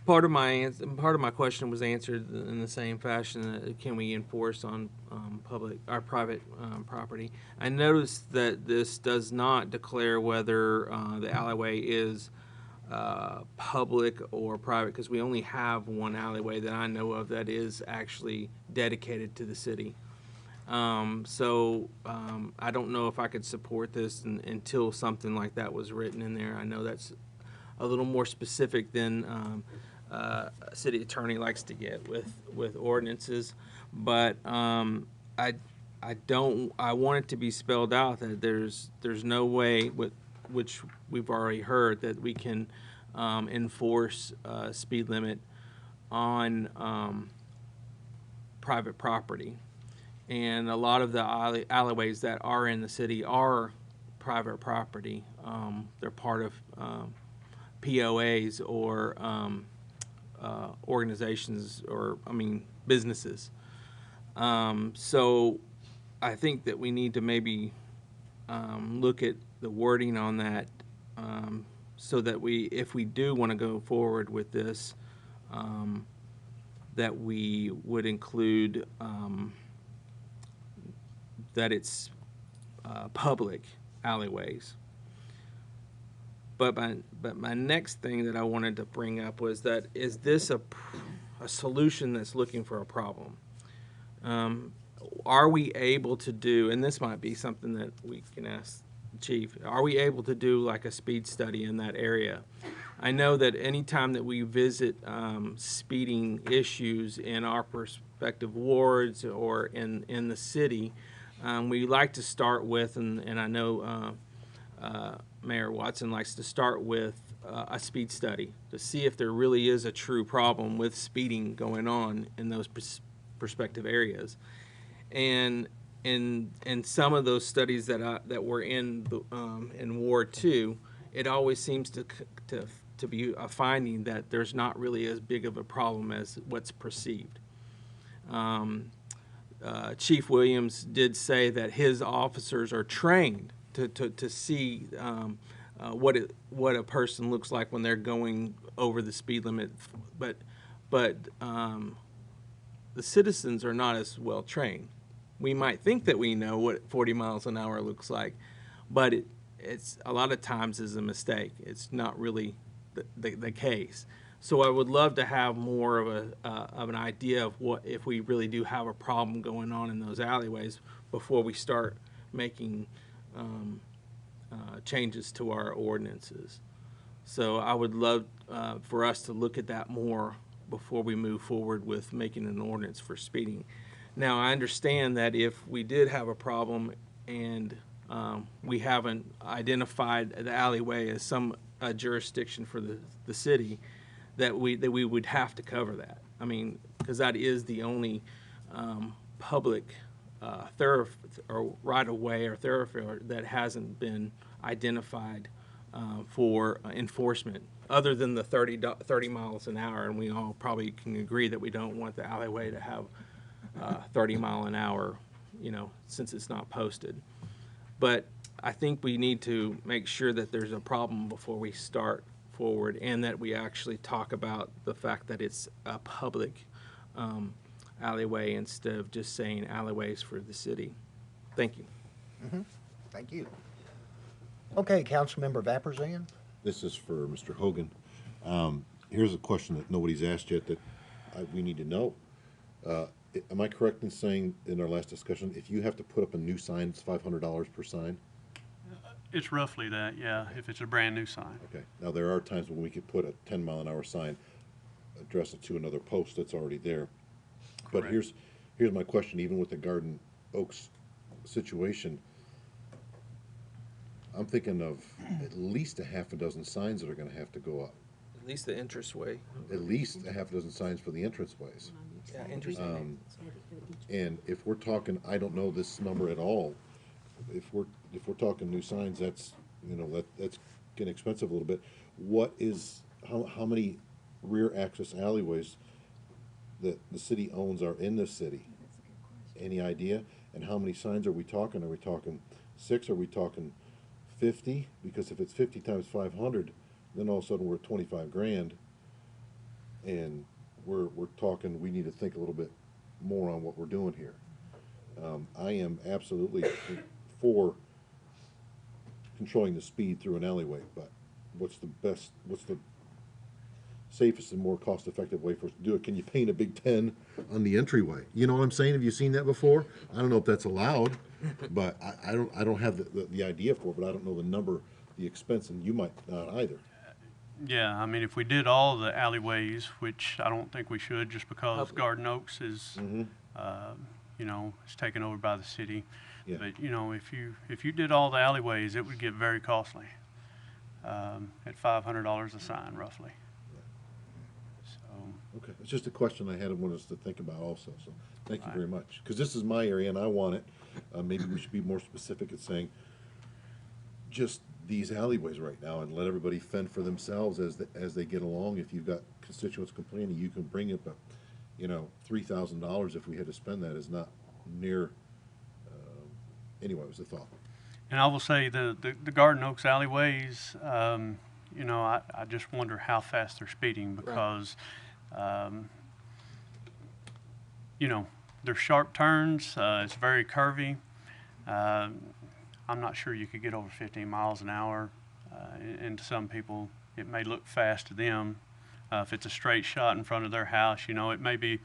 Part of my question was answered in the same fashion. Can we enforce on public or private property? I noticed that this does not declare whether the alleyway is public or private, because we only have one alleyway that I know of that is actually dedicated to the city. I don't know if I could support this until something like that was written in there. I know that's a little more specific than a city attorney likes to get with ordinances, but I want it to be spelled out that there's no way, which we've already heard, that we can enforce a speed limit on private property. And a lot of the alleyways that are in the city are private property. They're part of POAs or organizations, or businesses. So I think that we need to maybe look at the wording on that, so that if we do want to go forward with this, that we would include that it's public alleyways. But my next thing that I wanted to bring up was that, is this a solution that's looking for a problem? Are we able to do, and this might be something that we can ask the chief, are we able to do like a speed study in that area? I know that anytime that we visit speeding issues in our respective wards or in the city, we like to start with, and I know Mayor Watson likes to start with a speed study to see if there really is a true problem with speeding going on in those prospective areas. And in some of those studies that were in Ward 2, it always seems to be a finding that there's not really as big of a problem as what's perceived. Chief Williams did say that his officers are trained to see what a person looks like when they're going over the speed limit, but the citizens are not as well trained. We might think that we know what 40 miles an hour looks like, but it's a lot of times is a mistake. It's not really the case. So I would love to have more of an idea of what, if we really do have a problem going on in those alleyways, before we start making changes to our ordinances. So I would love for us to look at that more before we move forward with making an ordinance for speeding. Now, I understand that if we did have a problem and we haven't identified the alleyway as some jurisdiction for the city, that we would have to cover that. I mean, because that is the only public or right-of-way or thoroughfare that hasn't been identified for enforcement, other than the 30 miles an hour. And we all probably can agree that we don't want the alleyway to have 30 mile an hour, since it's not posted. But I think we need to make sure that there's a problem before we start forward, and that we actually talk about the fact that it's a public alleyway instead of just saying alleyways for the city. Thank you. Mm-hmm. Thank you. Okay, Councilmember Vapurzian. This is for Mr. Hogan. Here's a question that nobody's asked yet that we need to know. Am I correct in saying in our last discussion, if you have to put up a new sign, it's $500 per sign? It's roughly that, yeah, if it's a brand-new sign. Okay. Now, there are times when we could put a 10-mile-an-hour sign, address it to another post that's already there. But here's my question, even with the Garden Oaks situation, I'm thinking of at least a half a dozen signs that are gonna have to go up. At least the entranceway. At least a half a dozen signs for the entranceways. Yeah, interesting. And if we're talking, I don't know this number at all, if we're talking new signs, that's, that's getting expensive a little bit. What is, how many rear access alleyways that the city owns are in this city? Any idea? And how many signs are we talking? Are we talking 6? Are we talking 50? Because if it's 50 times 500, then all of a sudden we're at 25 grand. And we're talking, we need to think a little bit more on what we're doing here. I am absolutely for controlling the speed through an alleyway, but what's the safest and more cost-effective way for us to do it? Can you paint a big 10 on the entryway? You know what I'm saying? Have you seen that before? I don't know if that's allowed, but I don't have the idea for it, but I don't know the number, the expense, and you might not either. Yeah, I mean, if we did all the alleyways, which I don't think we should, just because Garden Oaks is, you know, it's taken over by the city. Yeah. But, you know, if you did all the alleyways, it would get very costly, at $500 a sign, roughly. So. Okay, it's just a question I had and wanted us to think about also, so thank you very much. Because this is my area and I want it. Maybe we should be more specific at saying just these alleyways right now and let everybody fend for themselves as they get along. If you've got constituents complaining, you can bring it, but, you know, $3,000 if we had to spend that is not near, anyway, it was a thought. And I will say the Garden Oaks alleyways, you know, I just wonder how fast they're speeding because, you know, they're sharp turns. It's very curvy. I'm not sure you could get over 15 miles an hour. And to some people, it may look fast to them. If it's a straight shot in front of their house, you know, it may be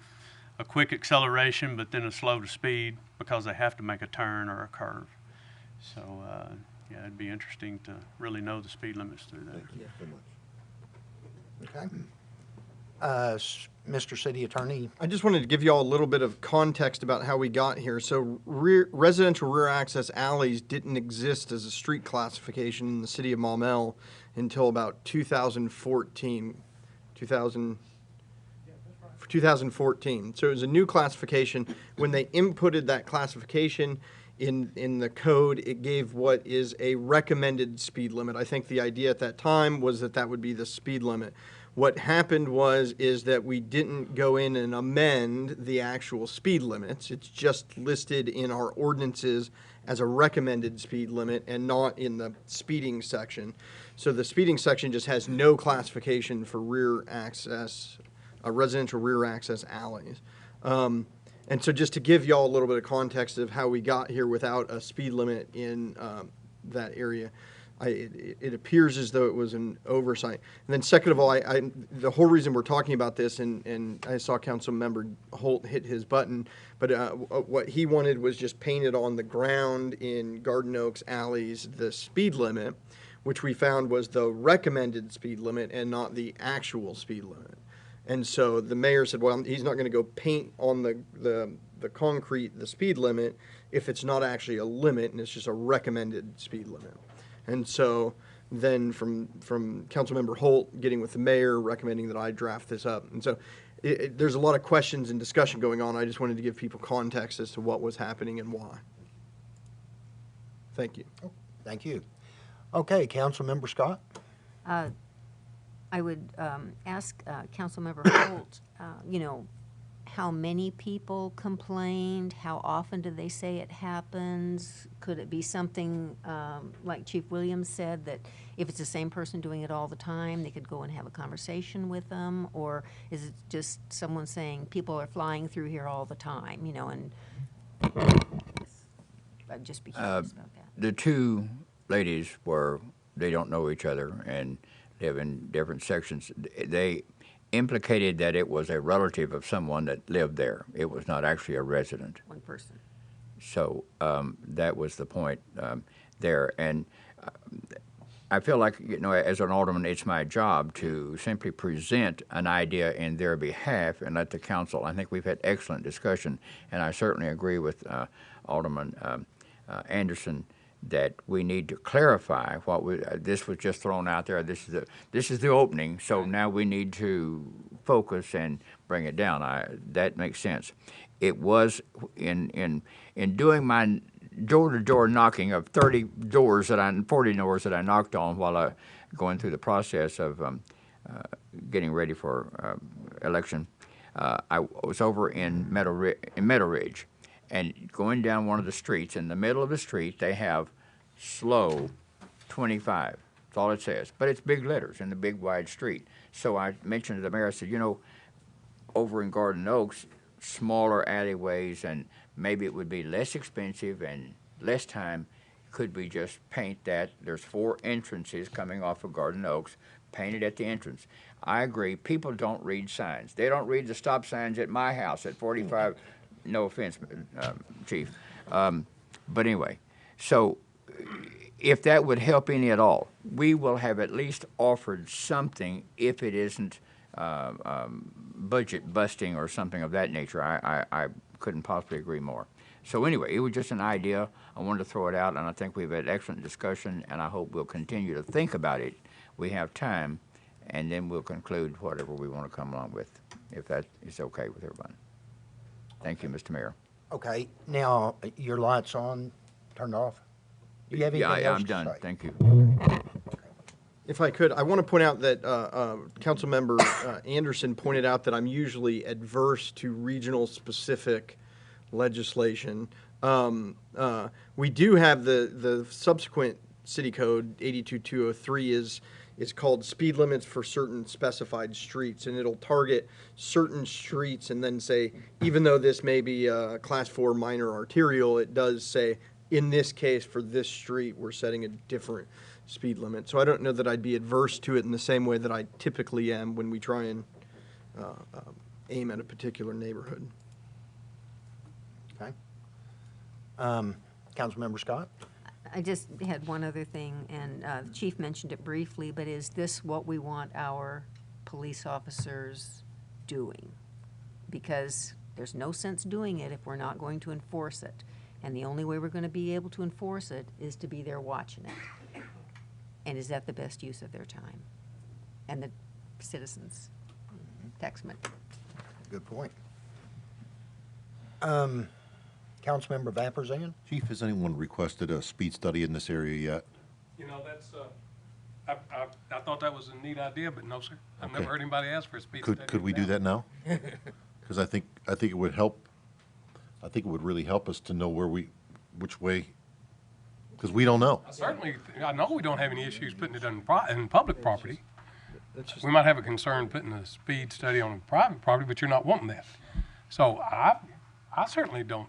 a quick acceleration, but then a slow to speed because they have to make a turn or a curve. So, yeah, it'd be interesting to really know the speed limits through there. Thank you so much. Okay. Mr. City Attorney, I just wanted to give you all a little bit of context about how we got here. So residential rear access alleys didn't exist as a street classification in the city of Maumel until about 2014. 2014. So it was a new classification. When they inputted that classification in the code, it gave what is a recommended speed limit. I think the idea at that time was that that would be the speed limit. What happened is that we didn't go in and amend the actual speed limits. It's just listed in our ordinances as a recommended speed limit and not in the speeding section. So the speeding section just has no classification for rear access, residential rear access alleys. And so just to give y'all a little bit of context of how we got here without a speed limit in that area, it appears as though it was an oversight. And then second of all, the whole reason we're talking about this, and I saw Councilmember Holt hit his button, but what he wanted was just painted on the ground in Garden Oaks alleys the speed limit, which we found was the recommended speed limit and not the actual speed limit. And so the mayor said, well, he's not going to go paint on the concrete the speed limit if it's not actually a limit and it's just a recommended speed limit. And so then from Councilmember Holt getting with the mayor, recommending that I draft this up. And so there's a lot of questions and discussion going on. I just wanted to give people context as to what was happening and why. Thank you. Oh, thank you. Okay, Councilmember Scott. I would ask Councilmember Holt, you know, how many people complained? How often do they say it happens? Could it be something like Chief Williams said, that if it's the same person doing it all the time, they could go and have a conversation with them? Or is it just someone saying people are flying through here all the time, you know, and I'd just be curious about that. The two ladies they don't know each other and live in different sections. They implicated that it was a relative of someone that lived there. It was not actually a resident. One person. So that was the point there. And I feel like, you know, as an alderman, it's my job to simply present an idea in their behalf and let the council. I think we've had excellent discussion, and I certainly agree with Alderman Anderson that we need to clarify what this was just thrown out there. This is the opening, so now we need to focus and bring it down. That makes sense. It was in doing my door-to-door knocking of 40 doors that I knocked on while going through the process of getting ready for election. I was over in Meadow Ridge, and going down one of the streets. In the middle of the street, they have slow 25. That's all it says. But it's big letters in the big wide street. So I mentioned to the mayor, I said, you know, over in Garden Oaks, smaller alleyways, and maybe it would be less expensive and less time. Could we just paint that? There's 4 entrances coming off of Garden Oaks, painted at the entrance. I agree. People don't read signs. They don't read the stop signs at my house at 45. No offense, Chief. But anyway, so if that would help any at all, we will have at least offered something if it isn't budget busting or something of that nature. I couldn't possibly agree more. So anyway, it was just an idea. I wanted to throw it out, and I think we've had excellent discussion, and I hope we'll continue to think about it. We have time, and then we'll conclude whatever we want to come along with, if that is okay with everybody. Thank you, Mr. Mayor. Okay, now, your light's on, turned off? Do you have anything Yeah, else I'm to done. say? Thank you. If I could, I want to point out that Councilmember Anderson pointed out that I'm usually adverse to regional specific legislation. We do have the subsequent city code 82203 is called speed limits for certain specified streets, and it'll target certain streets and then say, even though this may be a class 4 minor arterial, it does say, in this case, for this street, we're setting a different speed limit. So I don't know that I'd be adverse to it in the same way that I typically am when we try and aim at a particular neighborhood. Okay. Councilmember Scott? I just had one other thing, and the chief mentioned it briefly, but is this what we want our police officers doing? Because there's no sense doing it if we're not going to enforce it. And the only way we're going to be able to enforce it is to be there watching it. And is that the best use of their time? And the citizens' tax money. Good point. Councilmember Vapurzian? Chief, has anyone requested a speed study in this area yet? You know, that's, I thought that was a neat idea, but no, sir. I've never Okay. heard anybody ask for a speed study. Could we do that now? Because I think it would help. I think it would really help us to know which way, because we don't know. I know we don't have any issues putting it in public property. We might have a concern putting a speed study on private property, but you're not wanting that. So I certainly don't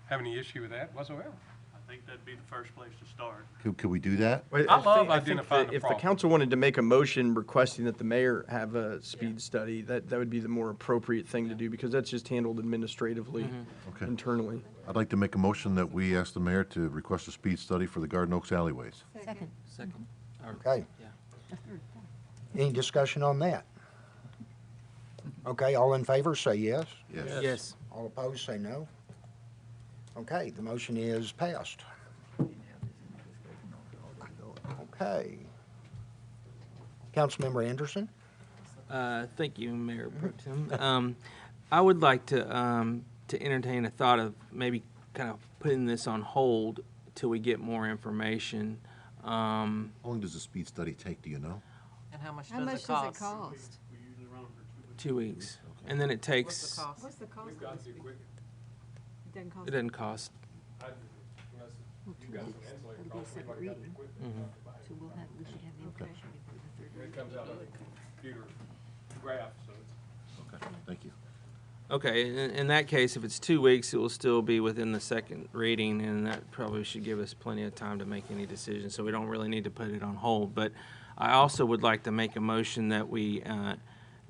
have any issue with that whatsoever. I think that'd be the first place to start. Could we do that? I think identifying that the if the problem. council wanted to make a motion requesting that the mayor have a speed study, that would be the more appropriate thing to do, because that's just handled administratively Okay. internally. I'd like to make a motion that we ask the mayor to request a speed study for the Garden Oaks alleyways. Second. Second. Okay. Any discussion on that? Okay, all in favor, say yes. Yes. Yes. All opposed, say no. Okay, the motion is passed. Okay. Councilmember Anderson? Thank you, Mayor Pro Tem. I would like to entertain a thought of maybe kind of putting this on hold till we get more information. How long does a speed study take, do you know? And how much How does much it does it cost? cost? 2 weeks. And then it takes, What's the cost? What's the cost of the speed? It doesn't cost. it doesn't cost. Well, 2 weeks, it'll be a separate reading. So we should have the information before the third reading. It comes out of a computer graph, so it's. Okay, thank you. Okay, in that case, if it's 2 weeks, it will still be within the second reading, and that probably should give us plenty of time to make any decisions, so we don't really need to put it on hold. But I also would like to make a motion that we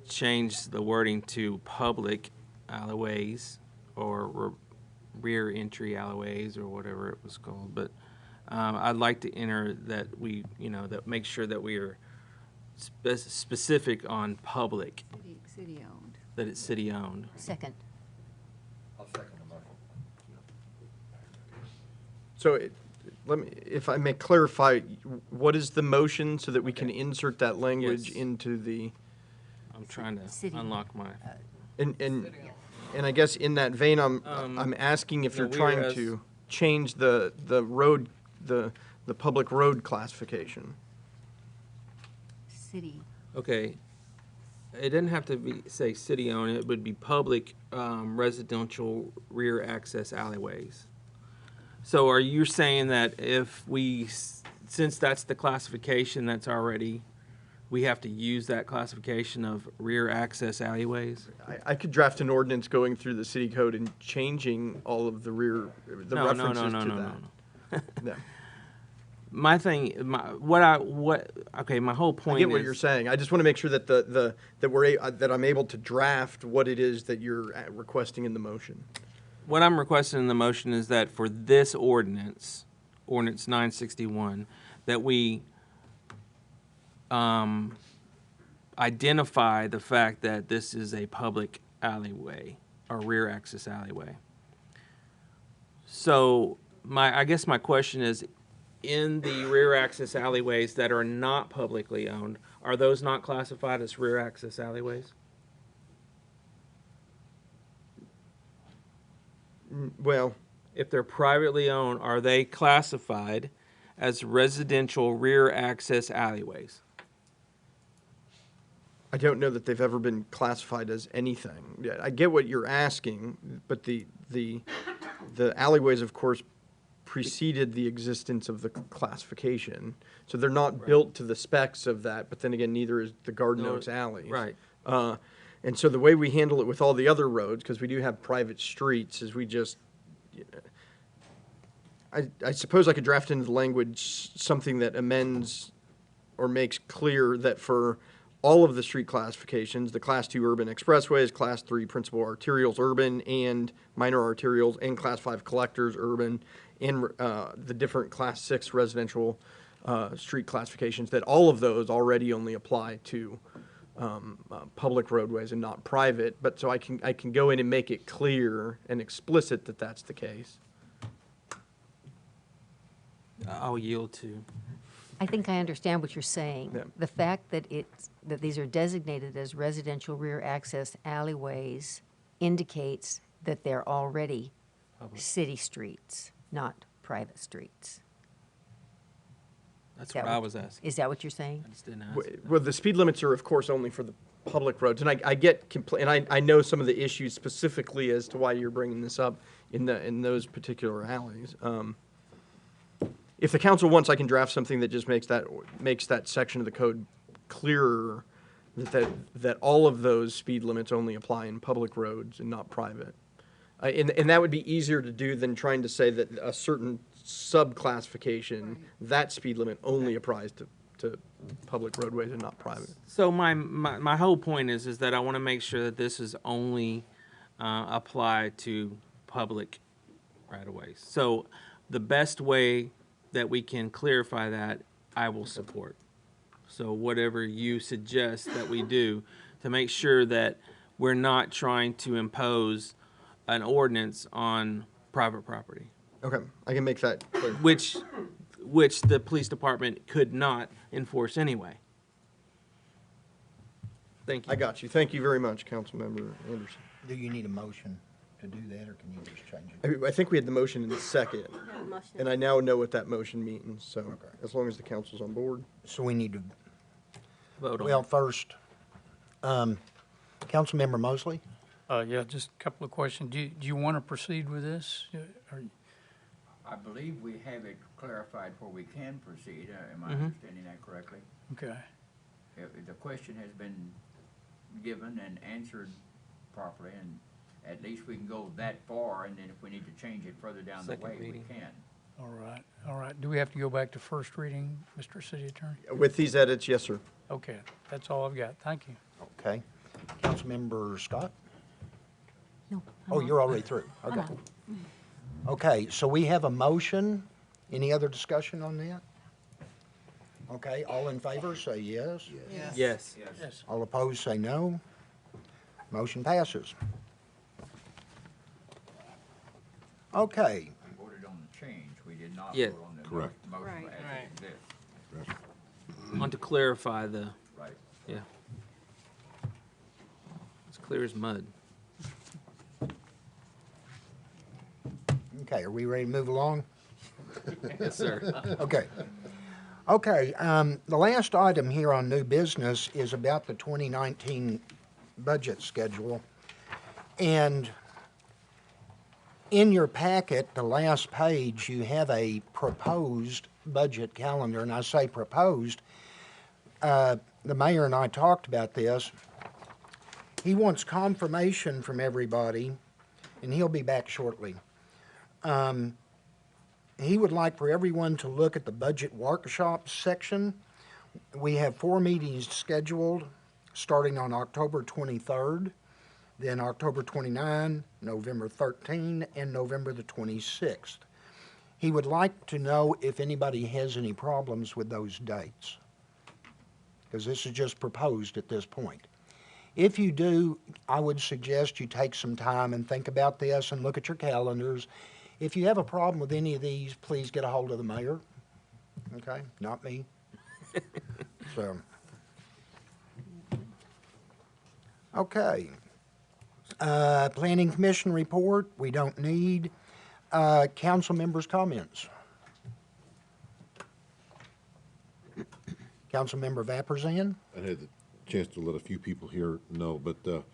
change the wording to public alleyways or rear entry alleyways or whatever it was called. But I'd like to enter that we, that make sure that we are specific on public, City owned. that it's city-owned. Second. I'll second the motion. So if I may clarify, what is the motion so that we can insert that language Yes. into the, I'm trying to City. unlock my. and I guess in that vein, I'm asking if no, you're trying whereas- to change the road, the public road classification. City. Okay. It doesn't have to say city-owned. It would be public residential rear access alleyways. So are you saying that if we, since that's the classification that's already, we have to use that classification of rear access alleyways? I could draft an ordinance going through the city code and changing all of the references to that. No. My thing, my whole point I get what is- you're saying. I just want to make sure that that I'm able to draft what it is that you're requesting in the motion. What I'm requesting in the motion is that for this ordinance, ordinance 961, that we identify the fact that this is a public alleyway or rear access alleyway. So I guess my question is, in the rear access alleyways that are not publicly owned, are those not classified as rear access alleyways? Well, if they're privately owned, are they classified as residential rear access alleyways? I don't know that they've ever been classified as anything. Yeah, I get what you're asking, but the alleyways, of course, preceded the existence of the classification. So they're not built to the specs of that, but then again, neither is the Garden Oaks alleys. Right. And so the way we handle it with all the other roads, because we do have private streets, is we just, I suppose I could draft into the language something that amends or makes clear that for all of the street classifications, the Class 2 urban expressways, Class 3 principal arterials urban and minor arterials, and Class 5 collectors urban, and the different Class 6 residential street classifications, that all of those already only apply to public roadways and not private. But so I can go in and make it clear and explicit that that's the case. I'll yield to. I think I understand what you're saying. Yeah. The fact that that these are designated as residential rear access alleyways indicates that they're already city streets, not private streets. That's what I was asking. Is that what you're saying? I just didn't ask. Well, the speed limits are, of course, only for the public roads, and I get and I know some of the issues specifically as to why you're bringing this up in those particular alleys. If the council wants, I can draft something that just makes that section of the code clearer, that all of those speed limits only apply in public roads and not private. And that would be easier to do than trying to say that a certain subclassification, that speed limit only applies to public roadways and not private. So my whole point is that I want to make sure that this is only applied to public right-of-ways. So the best way that we can clarify that, I will support. So whatever you suggest that we do to make sure that we're not trying to impose an ordinance on private property. Okay, I can make that clear. Which the police department could not enforce anyway. Thank you. I got you. Thank you very much, Councilmember Anderson. Do you need a motion to do that, or can you just change it? I think we had the motion in the second, motion. and I now know what that motion means, so as long as the council's on board. So we need to, Vote on well, it. first, Councilmember Mosley? Yeah, just a couple of questions. Do you want to proceed with this? I believe we have it clarified where we can proceed. Am I Mhm. understanding that correctly? Okay. If the question has been given and answered properly, and at least we can go that far, and then if we need to change it further down the Second way, reading. we can. All right. Do we have to go back to first reading, Mr. City Attorney? With these edits, yes, sir. Okay, that's all I've got. Thank you. Okay. Councilmember Scott? No. Oh, you're already through. Okay. Okay, so we have a motion. Any other discussion on that? Okay, all in favor, say yes. Yes. Yes. All opposed, say no. Motion passes. Okay, We voted on the change. We did not Yeah. vote on the Correct. motion Right. as Right. it exists. Want to clarify the, Right. yeah. It's clear as mud. okay, are we ready to move along? Yes, sir. Okay. Okay, the last item here on new business is about the 2019 budget schedule. And In your packet, the last page, you have a proposed budget calendar, and I say proposed. The mayor and I talked about this. He wants confirmation from everybody, and he'll be back shortly. He would like for everyone to look at the budget workshop section. We have 4 meetings scheduled, starting on October 23rd, then October 29, November 13, and November the 26th. He would like to know if anybody has any problems with those dates, because this is just proposed at this point. If you do, I would suggest you take some time and think about this and look at your calendars. If you have a problem with any of these, please get a hold of the mayor. Okay, not me. So, okay. Planning Commission report, we don't need. Council members' comments. Councilmember Vapurzian? I had the chance to let a few people here know, but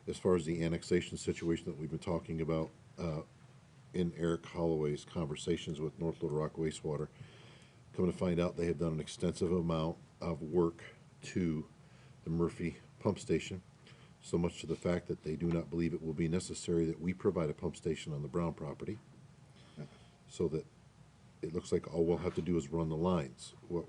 as far as the annexation situation that we've been talking about in Eric Holloway's conversations with North Little Rock Wastewater, coming to find out they have done an extensive amount of work to the Murphy pump station, so much to the fact that they do not believe it will be necessary that we provide a pump station on the Brown property, so that it looks like all we'll have to do is run the lines. What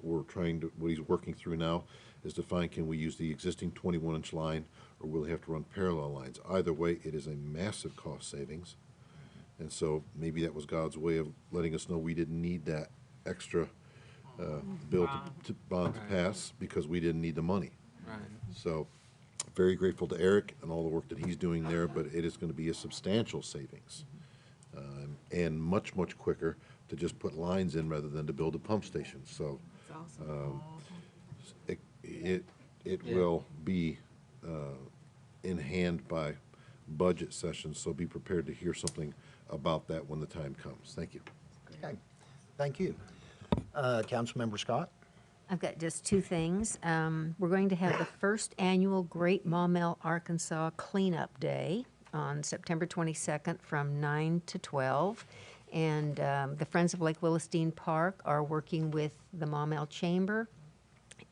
he's working through now is to find, can we use the existing 21-inch line, or will we have to run parallel lines? Either way, it is a massive cost savings. And so maybe that was God's way of letting us know we didn't need that extra bill to bond to pass, because we didn't need the money. Right. So very grateful to Eric and all the work that he's doing there, but it is going to be a substantial savings. And much, much quicker to just put lines in rather than to build a pump station. So it will be in hand by budget session, so be prepared to hear something about that when the time comes. Thank you. Okay, thank you. Councilmember Scott? I've got just 2 things. We're going to have the first annual Great Maumel, Arkansas Cleanup Day on September 22nd from 9 to 12. And the Friends of Lake Willistine Park are working with the Maumel Chamber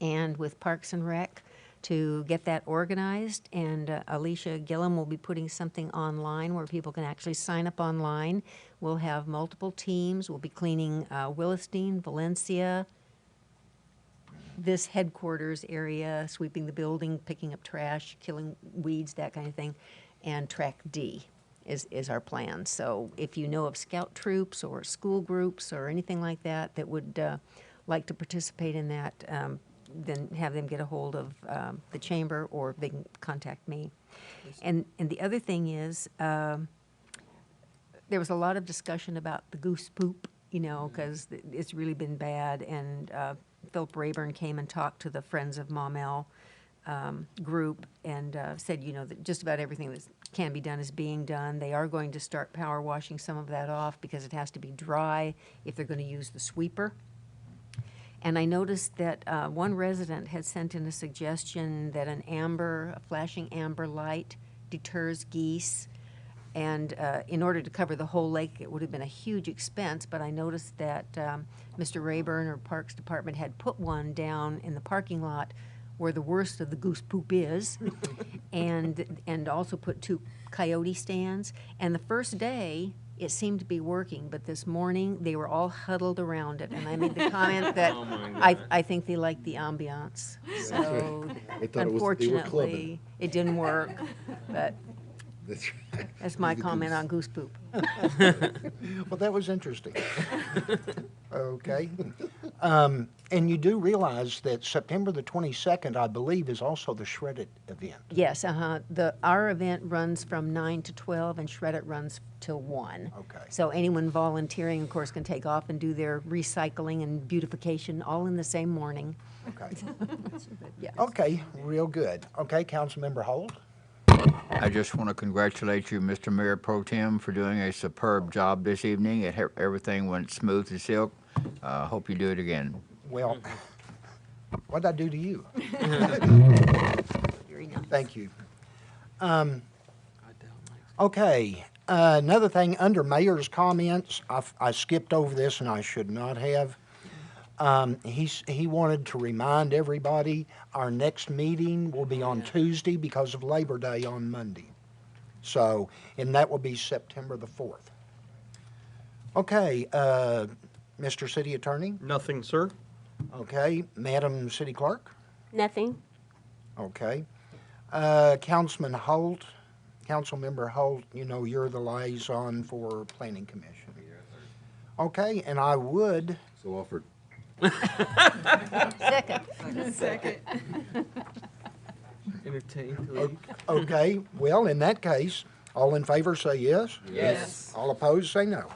and with Parks and Rec to get that organized. And Alicia Gillum will be putting something online where people can actually sign up online. We'll have multiple teams. We'll be cleaning Willistine, Valencia, this headquarters area, sweeping the building, picking up trash, killing weeds, that kind of thing. And Track D is our plan. So if you know of scout troops or school groups or anything like that that would like to participate in that, then have them get a hold of the chamber, or they can contact me. And the other thing is, there was a lot of discussion about the goose poop, because it's really been bad. And Philip Rayburn came and talked to the Friends of Maumel group and said, that just about everything that can be done is being done. They are going to start power washing some of that off because it has to be dry if they're going to use the sweeper. And I noticed that one resident had sent in a suggestion that a flashing amber light deters geese. And in order to cover the whole lake, it would have been a huge expense. But I noticed that Mr. Rayburn or Parks Department had put one down in the parking lot where the worst of the goose poop is, and also put 2 coyote stands. And the first day, it seemed to be working, but this morning, they were all huddled around it. And I made the comment that I think they like the ambiance. So unfortunately, it didn't work, but that's my comment on goose poop. Well, that was interesting. Okay. And you do realize that September the 22nd, I believe, is also the Shred It event. Yes, our event runs from 9 to 12, and Shred It runs till 1. Okay. So anyone volunteering, of course, can take off and do their recycling and beautification all in the same morning. Okay. Yeah. Okay, real good. Okay, Councilmember Holt? I just want to congratulate you, Mr. Mayor Pro Tem, for doing a superb job this evening. Everything went smooth as silk. Hope you do it again. Well, what did I do to you? Very nice. Thank you. Okay, Another thing, under mayor's comments, I skipped over this and I should not have. He wanted to remind everybody, our next meeting will be on Tuesday because of Labor Day on Monday. So, and that will be September the 4th. Okay, Mr. City Attorney? Nothing, sir. Okay, Madam City Clerk? Nothing. Okay. Councilman Holt, Councilmember Holt, you know, you're the liaison for Planning Commission. Okay, and I would, So offered. Second. Entertain. okay, well, in that case, all in favor say yes. Yes. All opposed say no.